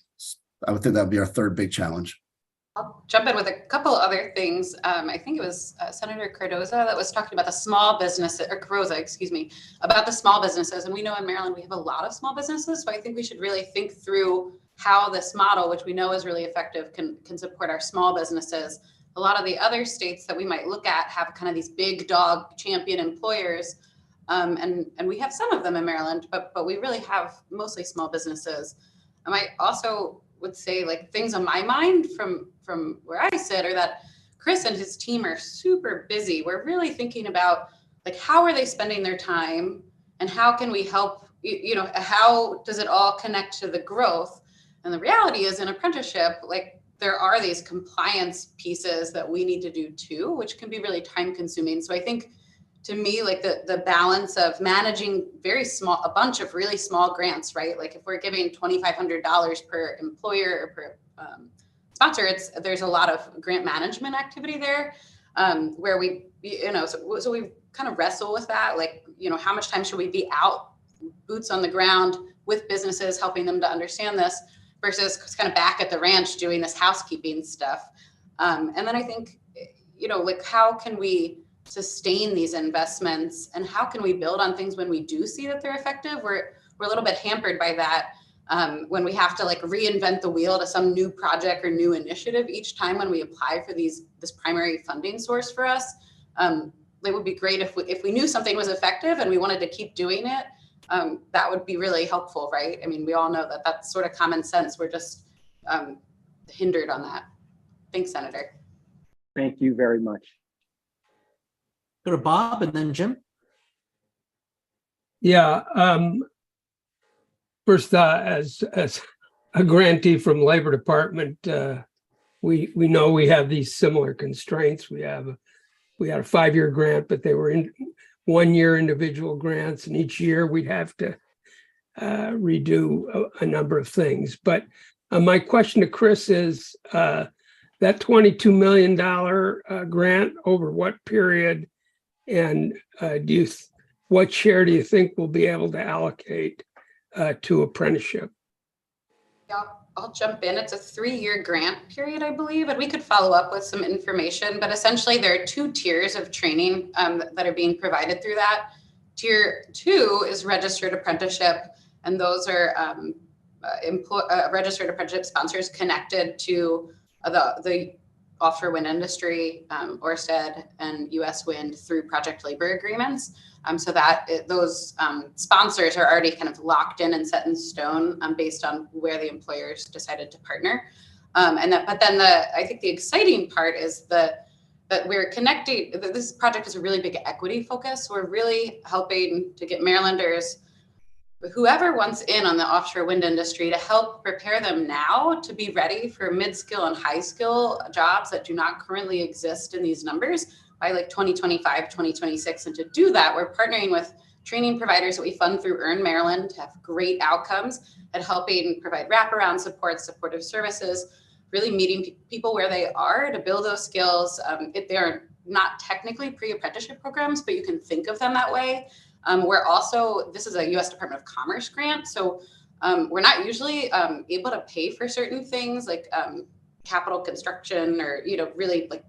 I would think that would be our third big challenge. I'll jump in with a couple other things. I think it was Senator Cardoza that was talking about the small businesses, or Cardoza, excuse me, about the small businesses. And we know in Maryland, we have a lot of small businesses. So I think we should really think through how this model, which we know is really effective, can support our small businesses. A lot of the other states that we might look at have kind of these big dog champion employers. And we have some of them in Maryland, but we really have mostly small businesses. And I also would say, like, things on my mind from where I sit are that Chris and his team are super busy. We're really thinking about, like, how are they spending their time and how can we help, how does it all connect to the growth? And the reality is in apprenticeship, like, there are these compliance pieces that we need to do too, which can be really time consuming. So I think, to me, like, the balance of managing a bunch of really small grants, right? Like if we're giving $2,500 per employer or per sponsor, there's a lot of grant management activity there where we, so we kind of wrestle with that. Like, how much time should we be out, boots on the ground with businesses, helping them to understand this versus kind of back at the ranch doing this housekeeping stuff. And then I think, like, how can we sustain these investments and how can we build on things when we do see that they're effective? We're a little bit hampered by that when we have to, like, reinvent the wheel to some new project or new initiative each time when we apply for this primary funding source for us. It would be great if we knew something was effective and we wanted to keep doing it. That would be really helpful, right? I mean, we all know that that's sort of common sense. We're just hindered on that. Thanks, Senator. Thank you very much. Go to Bob and then Jim. Yeah. First, as a grantee from Labor Department, we know we have these similar constraints. We had a 5-year grant, but they were in 1-year individual grants, and each year we'd have to redo a number of things. But my question to Chris is that $22 million grant, over what period, and what share do you think we'll be able to allocate to apprenticeship? Yeah, I'll jump in. It's a 3-year grant period, I believe, and we could follow up with some information, but essentially there are 2 tiers of training that are being provided through that. Tier 2 is registered apprenticeship, and those are registered apprenticeship sponsors connected to the offshore wind industry, Ørsted and US Wind, through project labor agreements. So that those sponsors are already kind of locked in and set in stone based on where the employers decided to partner. But then I think the exciting part is that we're connecting. This project is a really big equity focus. We're really helping to get Marylanders, whoever wants in on the offshore wind industry, to help prepare them now to be ready for mid-skill and high-skill jobs that do not currently exist in these numbers by like 2025, 2026. And to do that, we're partnering with training providers that we fund through Earn Maryland to have great outcomes at helping provide wraparound support, supportive services, really meeting people where they are to build those skills. They are not technically pre-apprenticeship programs, but you can think of them that way. We're also, this is a US Department of Commerce grant. So we're not usually able to pay for certain things like capital construction or, really like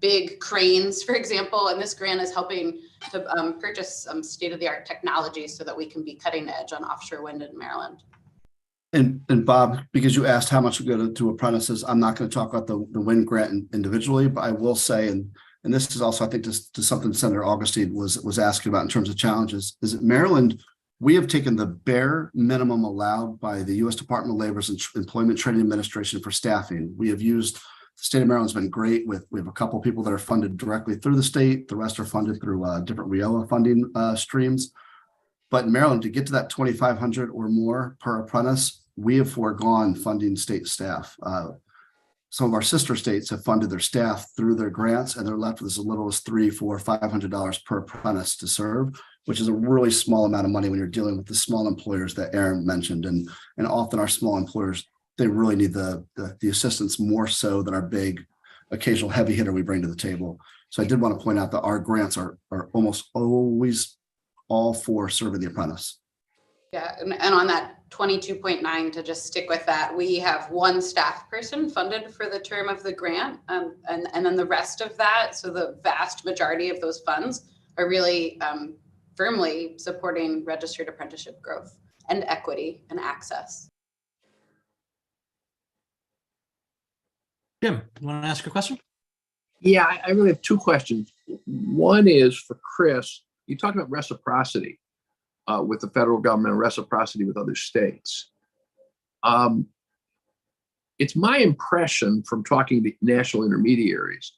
big cranes, for example. And this grant is helping to purchase some state-of-the-art technology so that we can be cutting edge on offshore wind in Maryland. And Bob, because you asked how much we go to apprentices, I'm not going to talk about the wind grant individually, but I will say, and this is also, I think, to something Senator Augustine was asking about in terms of challenges, is that Maryland, we have taken the bare minimum allowed by the U.S. Department of Labor's Employment Training Administration for staffing. We have used, the state of Maryland's been great we have a couple of people that are funded directly through the state. The rest are funded through different WIOA funding streams. But in Maryland, to get to that 2,500 or more per apprentice, we have foregone funding state staff. Some of our sister states have funded their staff through their grants, and they're left with as little as $300, $400, $500 per apprentice to serve, which is a really small amount of money when you're dealing with the small employers that Aaron mentioned. And often our small employers, they really need the assistance more so than our big occasional heavy hitter we bring to the table. So I did want to point out that our grants are almost always all for serving the apprentice. Yeah, and on that 22.9, to just stick with that, we have 1 staff person funded for the term of the grant, and then the rest of that, so the vast majority of those funds are really firmly supporting registered apprenticeship growth and equity and access. Jim, you want to ask a question? Yeah, I really have 2 questions. One is for Chris. You talked about reciprocity with the federal government and reciprocity with other states. It's my impression from talking to national intermediaries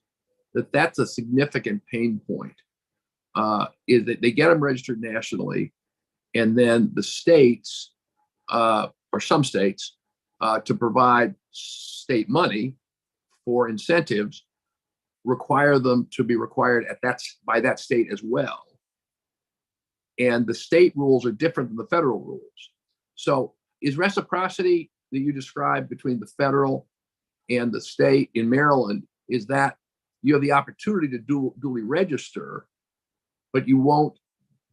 that that's a significant pain point, is that they get them registered nationally, and then the states, or some states, to provide state money for incentives, require them to be required by that state as well. And the state rules are different than the federal rules. So is reciprocity that you described between the federal and the state in Maryland, is that you have the opportunity to duly register, but you won't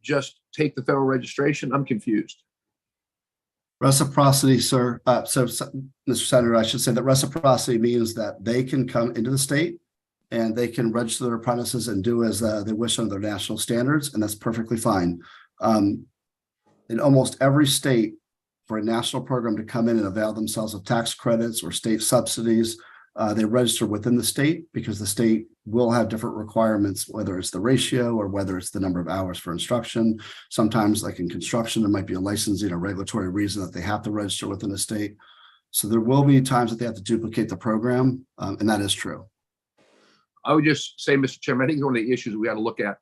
just take the federal registration? I'm confused. Reciprocity, sir. So, Mr. Senator, I should say that reciprocity means that they can come into the state and they can register their apprentices and do as they wish under their national standards, and that's perfectly fine. In almost every state, for a national program to come in and avail themselves of tax credits or state subsidies, they register within the state, because the state will have different requirements, whether it's the ratio or whether it's the number of hours for instruction. Sometimes, like in construction, there might be a licensing or regulatory reason that they have to register within the state. So there will be times that they have to duplicate the program, and that is true. I would just say, Mr. Chairman, I think it's one of the issues we got to look at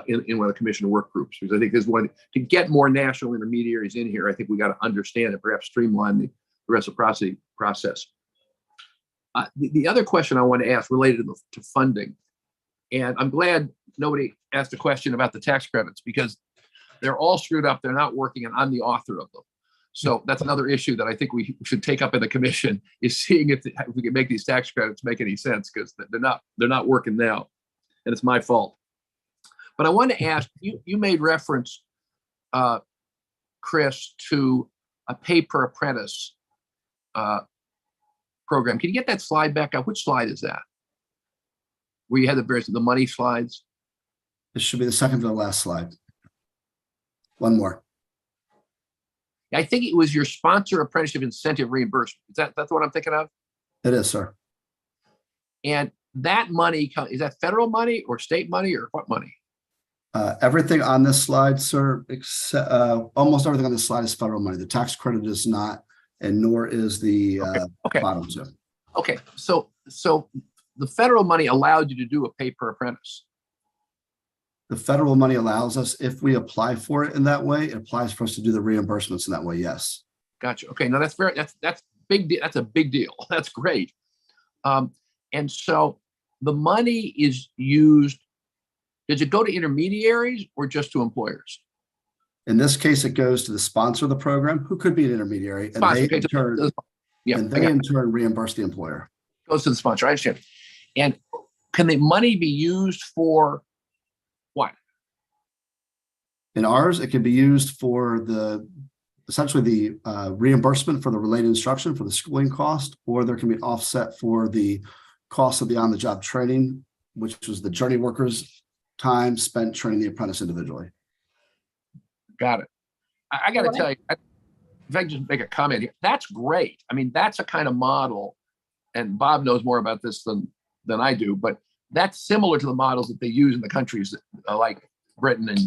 in one of the commission work groups, because I think there's one to get more national intermediaries in here. I think we got to understand and perhaps streamline the reciprocity process. The other question I want to ask related to funding, and I'm glad nobody asked a question about the tax credits, because they're all screwed up. They're not working, and I'm the author of them. So that's another issue that I think we should take up in the commission, is seeing if we can make these tax credits make any sense, because they're not working now, and it's my fault. But I want to ask you made reference, Chris, to a pay per apprentice program. Can you get that slide back up? Which slide is that? Where you had the money slides? This should be the second to the last slide. One more. I think it was your sponsor apprenticeship incentive reimbursement. That's what I'm thinking of? It is, sir. And that money, is that federal money or state money, or what money? Everything on this slide, sir, except almost everything on this slide is federal money. The tax credit is not, and nor is the bottom two. Okay, so the federal money allowed you to do a pay per apprentice. The federal money allows us, if we apply for it in that way, it applies for us to do the reimbursements in that way. Yes. Gotcha. Okay, now that's big. That's a big deal. That's great. And so the money is used. Does it go to intermediaries or just to employers? In this case, it goes to the sponsor of the program, who could be an intermediary, and Sponsor, they okay, in turn reimburse the employer. Goes to the sponsor. I understand. And can the money be used for what? In ours, it can be used for essentially the reimbursement for the related instruction for the schooling cost, or there can be an offset for the cost of the on-the-job training, which was the journey workers' time spent training the apprentice individually. Got it. I got to tell you, if I can just make a comment here, that's great. I mean, that's a kind of model, and Bob knows more about this than I do, but that's similar to the models that they use in the countries like Britain and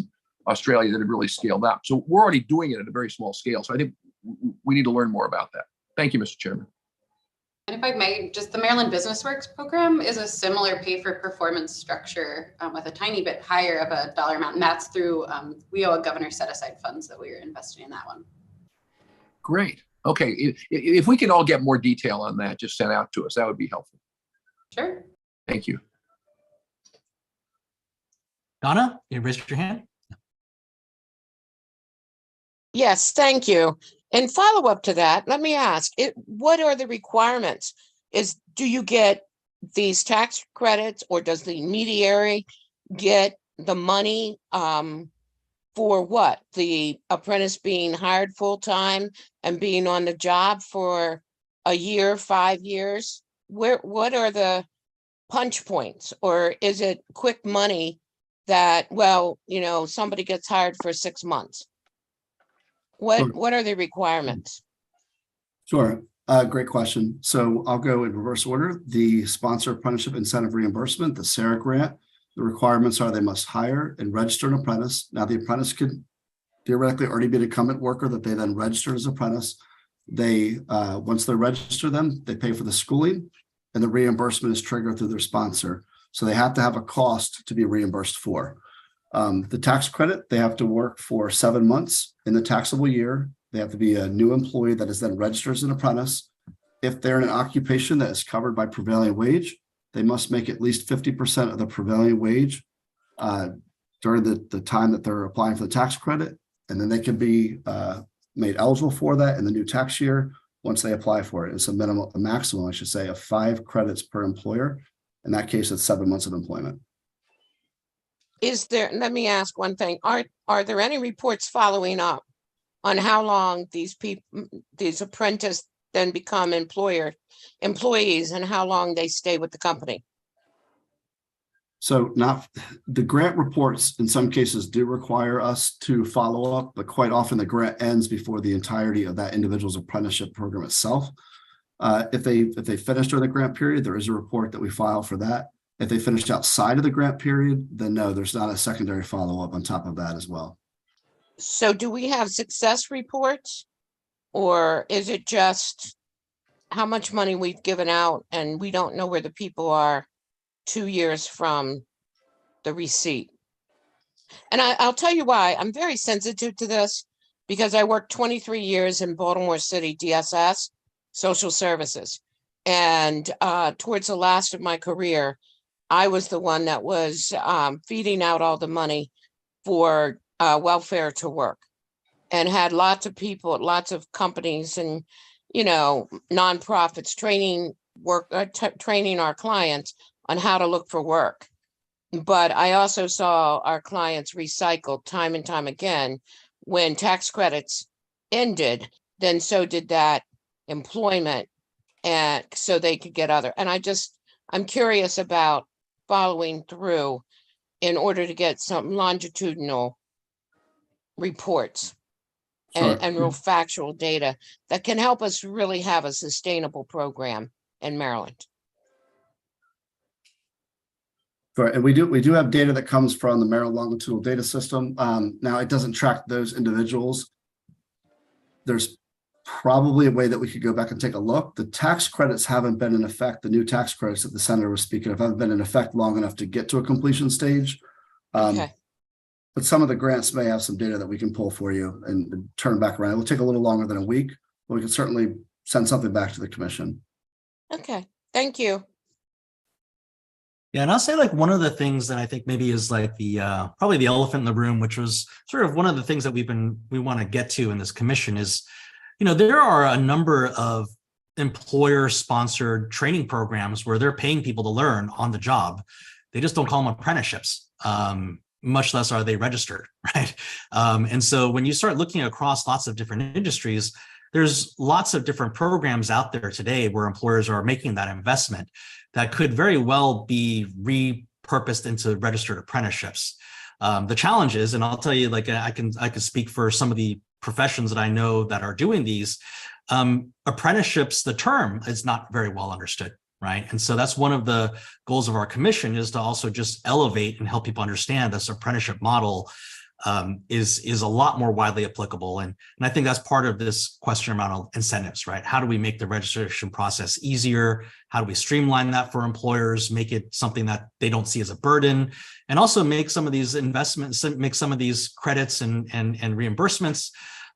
Australia that have really scaled up. So we're already doing it at a very small scale. So I think we need to learn more about that. Thank you, Mr. Chairman. And if I may, just the Maryland Business Works program is a similar pay for performance structure with a tiny bit higher of a dollar amount. And that's through WIO governor set aside funds that we are investing in that one. Great. Okay. If we can all get more detail on that, just send out to us, that would be helpful. Sure. Thank you. Donna, you raised your hand? Yes, thank you. And follow up to that, let me ask, what are the requirements? Do you get these tax credits, or does the intermediary get the money for what? The apprentice being hired full-time and being on the job for a year, 5 years? What are the punch points? Or is it quick money that, well, somebody gets hired for 6 months? What are the requirements? Sure. Great question. So I'll go in reverse order. The Sponsor Apprenticeship Incentive Reimbursement, the SARA grant, the requirements are they must hire and register an apprentice. Now, the apprentice could theoretically already be an incumbent worker that they then register as apprentice. They, once they register them, they pay for the schooling, and the reimbursement is triggered through their sponsor. So they have to have a cost to be reimbursed for. The tax credit, they have to work for 7 months in the taxable year. They have to be a new employee that is then registered as an apprentice. If they're in an occupation that is covered by prevailing wage, they must make at least 50% of the prevailing wage during the time that they're applying for the tax credit. And then they can be made eligible for that in the new tax year once they apply for it. It's a maximum, I should say, of 5 credits per employer. In that case, it's 7 months of employment. Let me ask one thing. Are there any reports following up on how long these apprentices then become employees and how long they stay with the company? So the grant reports in some cases do require us to follow up, but quite often the grant ends before the entirety of that individual's apprenticeship program itself. If they finish during the grant period, there is a report that we file for that. If they finished outside of the grant period, then no, there's not a secondary follow-up on top of that as well. So do we have success reports, or is it just how much money we've given out and we don't know where the people are 2 years from the receipt. And I'll tell you why. I'm very sensitive to this because I worked 23 years in Baltimore City DSS, social services. And towards the last of my career, I was the one that was feeding out all the money for welfare to work, and had lots of people, lots of companies and, you know, nonprofits training our clients on how to look for work. But I also saw our clients recycled time and time again. When tax credits ended, then so did that employment, and so they could get other. And I'm curious about following through in order to get some longitudinal reports and real factual data that can help us really have a sustainable program in Maryland. Right, and we do have data that comes from the Maryland Longitudinal Data System. Now it doesn't track those individuals. There's probably a way that we could go back and take a look. The tax credits haven't been in effect. The new tax credits that the senator was speaking of haven't been in effect long enough to get to a completion stage. Okay. But some of the grants may have some data that we can pull for you and turn back around. It will take a little longer than a week, but we can certainly send something back to the commission. Okay, thank you. Yeah, and I'll say like one of the things that I think maybe is like the probably the elephant in the room, which was sort of one of the things that we want to get to in this commission is, you know, there are a number of employer-sponsored training programs where they're paying people to learn on the job. They just don't call them apprenticeships, much less are they registered, right? And so when you start looking across lots of different industries, there's lots of different programs out there today where employers are making that investment that could very well be repurposed into registered apprenticeships. The challenge is, and I'll tell you, like I can speak for some of the professions that I know that are doing these, apprenticeships, the term is not very well understood, right? And so that's one of the goals of our commission, is to also just elevate and help people understand this apprenticeship model is a lot more widely applicable. And I think that's part of this question around incentives, right? How do we make the registration process easier? How do we streamline that for employers, make it something that they don't see as a burden, and also make some of these investments, make some of these credits and reimbursements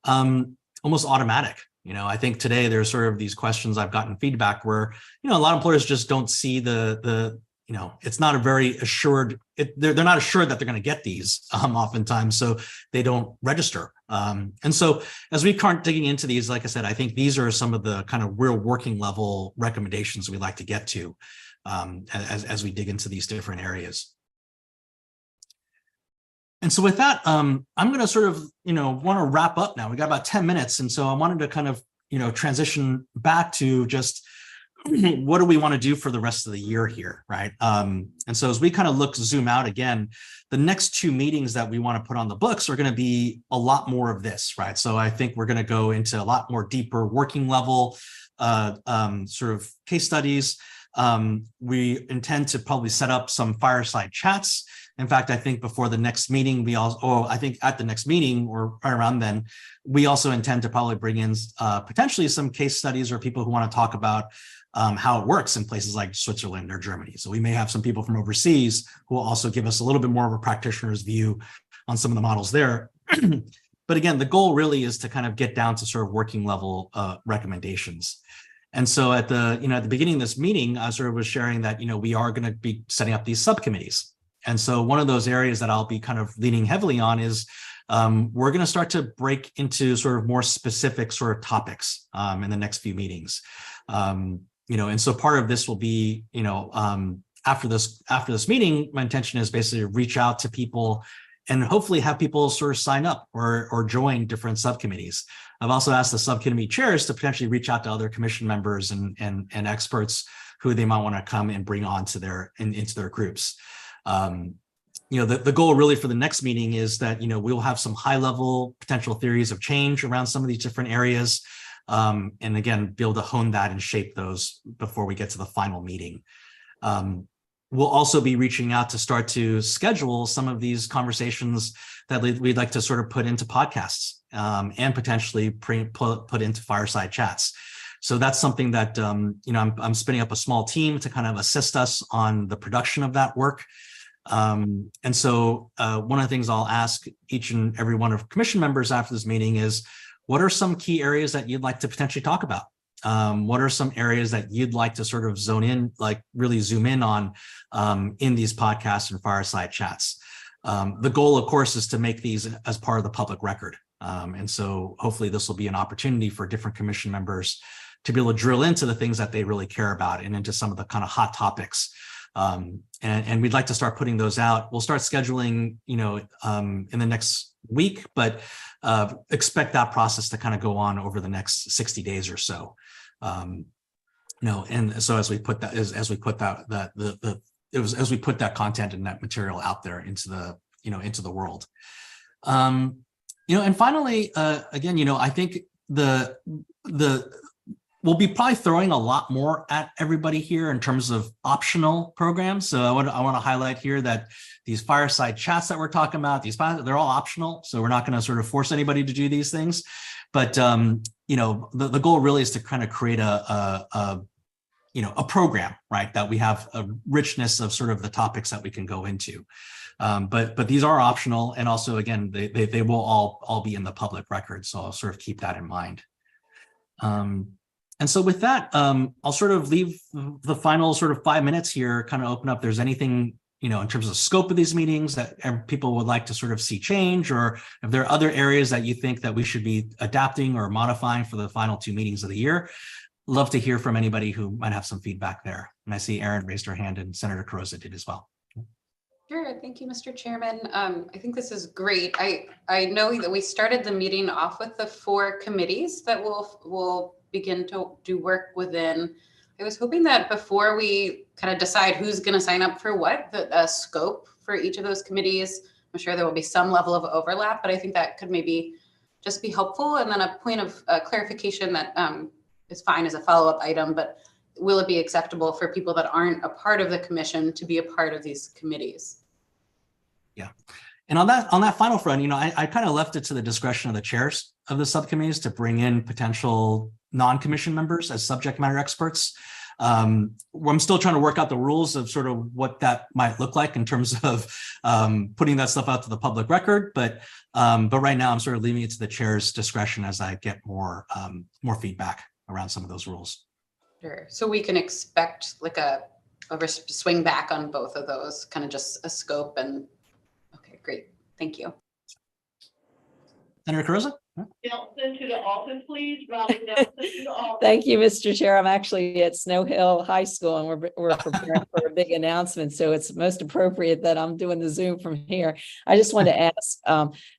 almost automatic. You know, I think today there's sort of these questions I've gotten feedback where, you know, a lot of employers just don't see the you know, it's not a very assured, they're not assured that they're going to get these oftentimes, so they don't register. And so as we start digging into these, like I said, I think these are some of the kind of real working level recommendations we like to get to as we dig into these different areas. And so with that, I'm going to sort of, you know, want to wrap up now. We got about 10 minutes. And so I wanted to kind of, you know, transition back to just what do we want to do for the rest of the year here, right? And so as we kind of zoom out again, the next 2 meetings that we want to put on the books are going to be a lot more of this, right? So I think we're going to go into a lot more deeper working level sort of case studies. We intend to probably set up some fireside chats. In fact, I think before the next meeting, I think at the next meeting or right around then, we also intend to probably bring in potentially some case studies or people who want to talk about how it works in places like Switzerland or Germany. So we may have some people from overseas who will also give us a little bit more of a practitioner's view on some of the models there. But again, the goal really is to kind of get down to sort of working level recommendations. And so at the beginning of this meeting, I sort of was sharing that, you know, we are going to be setting up these subcommittees. And so one of those areas that I'll be kind of leaning heavily on is we're going to start to break into sort of more specific sort of topics in the next few meetings. You know, and so part of this will be, you know, after this meeting, my intention is basically to reach out to people and hopefully have people sort of sign up or join different subcommittees. I've also asked the subcommittee chairs to potentially reach out to other commission members and experts who they might want to come and bring on to into their groups. You know, the goal really for the next meeting is that, you know, we'll have some high level potential theories of change around some of these different areas. And again, be able to hone that and shape those before we get to the final meeting. We'll also be reaching out to start to schedule some of these conversations that we'd like to sort of put into podcasts and potentially put into fireside chats. So that's something that, I'm spinning up a small team to kind of assist us on the production of that work. And so one of the things I'll ask each and every one of commission members after this meeting is, what are some key areas that you'd like to potentially talk about? What are some areas that you'd like to sort of zone in, like really zoom in on in these podcasts and fireside chats? The goal, of course, is to make these as part of the public record. And so hopefully this will be an opportunity for different commission members to be able to drill into the things that they really care about and into some of the kind of hot topics. And we'd like to start putting those out. We'll start scheduling, in the next week, but expect that process to kind of go on over the next 60 days or so. And so as we put that, as we put that content and that material out there into the world. And finally, again, I think we'll be probably throwing a lot more at everybody here in terms of optional programs. So I want to highlight here that these fireside chats that we're talking about, they're all optional. So we're not going to sort of force anybody to do these things. But the goal really is to kind of create a program, right? That we have a richness of sort of the topics that we can go into. But these are optional, and also again, they will all be in the public record. So I'll sort of keep that in mind. And so with that, I'll sort of leave the final sort of 5 minutes here, kind of open up. There's anything, in terms of the scope of these meetings that people would like to sort of see change, or if there are other areas that you think that we should be adapting or modifying for the final 2 meetings of the year. Love to hear from anybody who might have some feedback there. And I see Erin raised her hand and Senator Carozza did as well. Sure. Thank you, Mr. Chairman. I think this is great. I know that we started the meeting off with the 4 committees that will begin to do work within. I was hoping that before we kind of decide who's going to sign up for what, the scope for each of those committees, I'm sure there will be some level of overlap, but I think that could maybe just be helpful. And then a point of clarification that is fine as a follow-up item, but will it be acceptable for people that aren't a part of the commission to be a part of these committees? Yeah. And on that final front, I kind of left it to the discretion of the chairs of the subcommittees to bring in potential non-commission members as subject matter experts. I'm still trying to work out the rules of sort of what that might look like in terms of putting that stuff out to the public record. But right now I'm sort of leaving it to the chair's discretion as I get more feedback around some of those rules. Sure. So we can expect like a swing back on both of those, kind of just a scope and, okay, great. Thank you. Senator Carozza? Nelson to the office, please. Raleigh Nelson to the office. Thank you, Mr. Chair. I'm actually at Snow Hill High School and we're preparing for a big announcement. So it's most appropriate that I'm doing the Zoom from here. I just want to ask,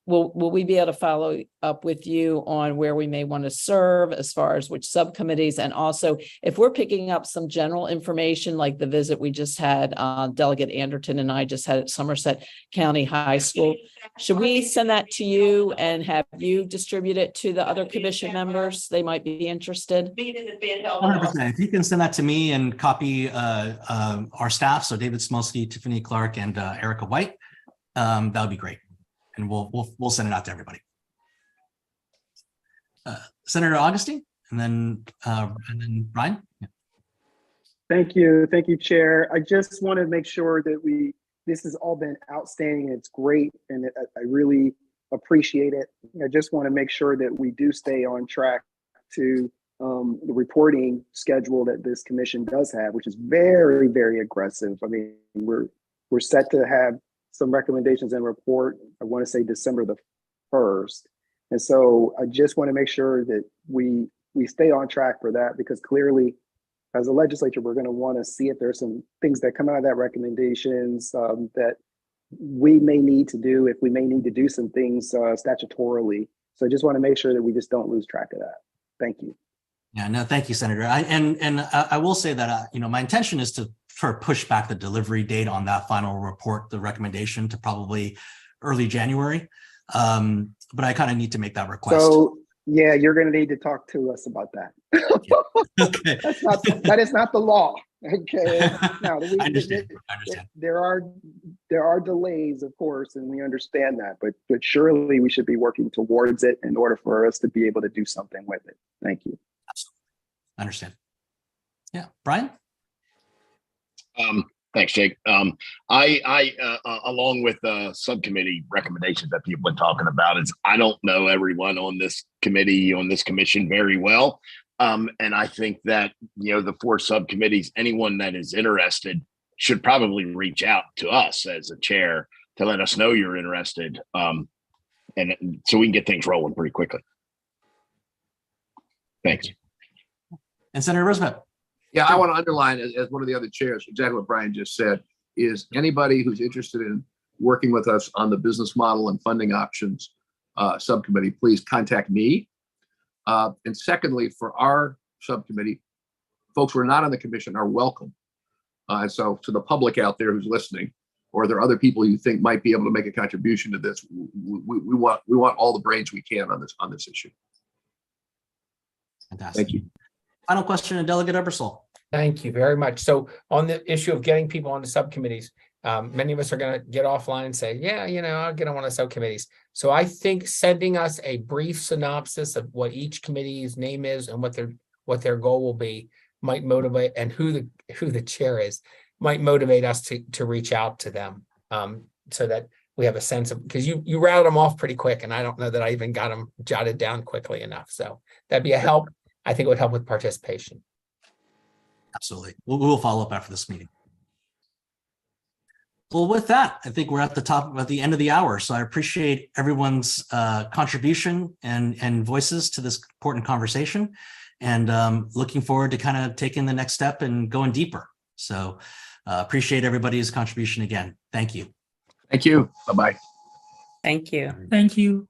will we be able to follow up with you on where we may want to serve as far as which subcommittees? And also if we're picking up some general information like the visit we just had, Delegate Anderton and I just had at Somerset County High School, should we send that to you and have you distribute it to the other commission members? They might be interested. 100%. If you can send that to me and copy our staff, so David Smolsky, Tiffany Clark, and Erica White, that would be great. And we'll send it out to everybody. Senator Augustine, and then Brian. Yeah. Thank you, Chair. I just want to make sure that this has all been outstanding. It's great, and I really appreciate it. I just want to make sure that we do stay on track to the reporting schedule that this commission does have, which is very, very aggressive. I mean, we're set to have some recommendations and report, I want to say December the 1st. And so I just want to make sure that we stay on track for that, because clearly as a legislature, we're going to want to see if there's some things that come out of that recommendations that we may need to do, if we may need to do some things statutorily. So I just want to make sure that we just don't lose track of that. Thank you. Yeah, no, thank you, Senator. I will say that, my intention is to sort of push back the delivery date on that final report, the recommendation, to probably early January. But I kind of need to make that request. So yeah, you're going to need to talk to us about that. Okay. That is not the law. Okay. Now, I understand. There are delays, of course, and we understand that, but surely we should be working towards it in order for us to be able to do something with it. Thank you. I understand. Yeah, Brian? Thanks, Jake. I along with subcommittee recommendations that people have been talking about, is I don't know everyone on this committee, on this commission very well. And I think that, the 4 subcommittees, anyone that is interested should probably reach out to us as a chair to let us know you're interested. And so we can get things rolling pretty quickly. Thanks. And Senator Roosevelt. Yeah, I want to underline, as one of the other chairs, exactly what Brian just said, is anybody who's interested in working with us on the business model and funding options subcommittee, please contact me. And secondly, for our subcommittee, folks who are not on the commission are welcome. And so to the public out there who's listening, or there are other people you think might be able to make a contribution to this, we want all the brains we can on this issue. Fantastic. Thank you. Final question, Delegate Ebersol. Thank you very much. So on the issue of getting people on the subcommittees, many of us are going to get offline and say, yeah, I'll get on one of the subcommittees. So I think sending us a brief synopsis of what each committee's name is and what their goal will be might motivate, and who the chair is, might motivate us to reach out to them, so that we have a sense of, because you rattled them off pretty quick, and I don't know that I even got them jotted down quickly enough. So that'd be a help. I think it would help with participation. Absolutely. We'll follow up after this meeting. Well, with that, I think we're at the end of the hour. So I appreciate everyone's contribution and voices to this important conversation, and looking forward to kind of taking the next step and going deeper. So appreciate everybody's contribution again. Thank you. Thank you. Bye-bye. Thank you. Thank you.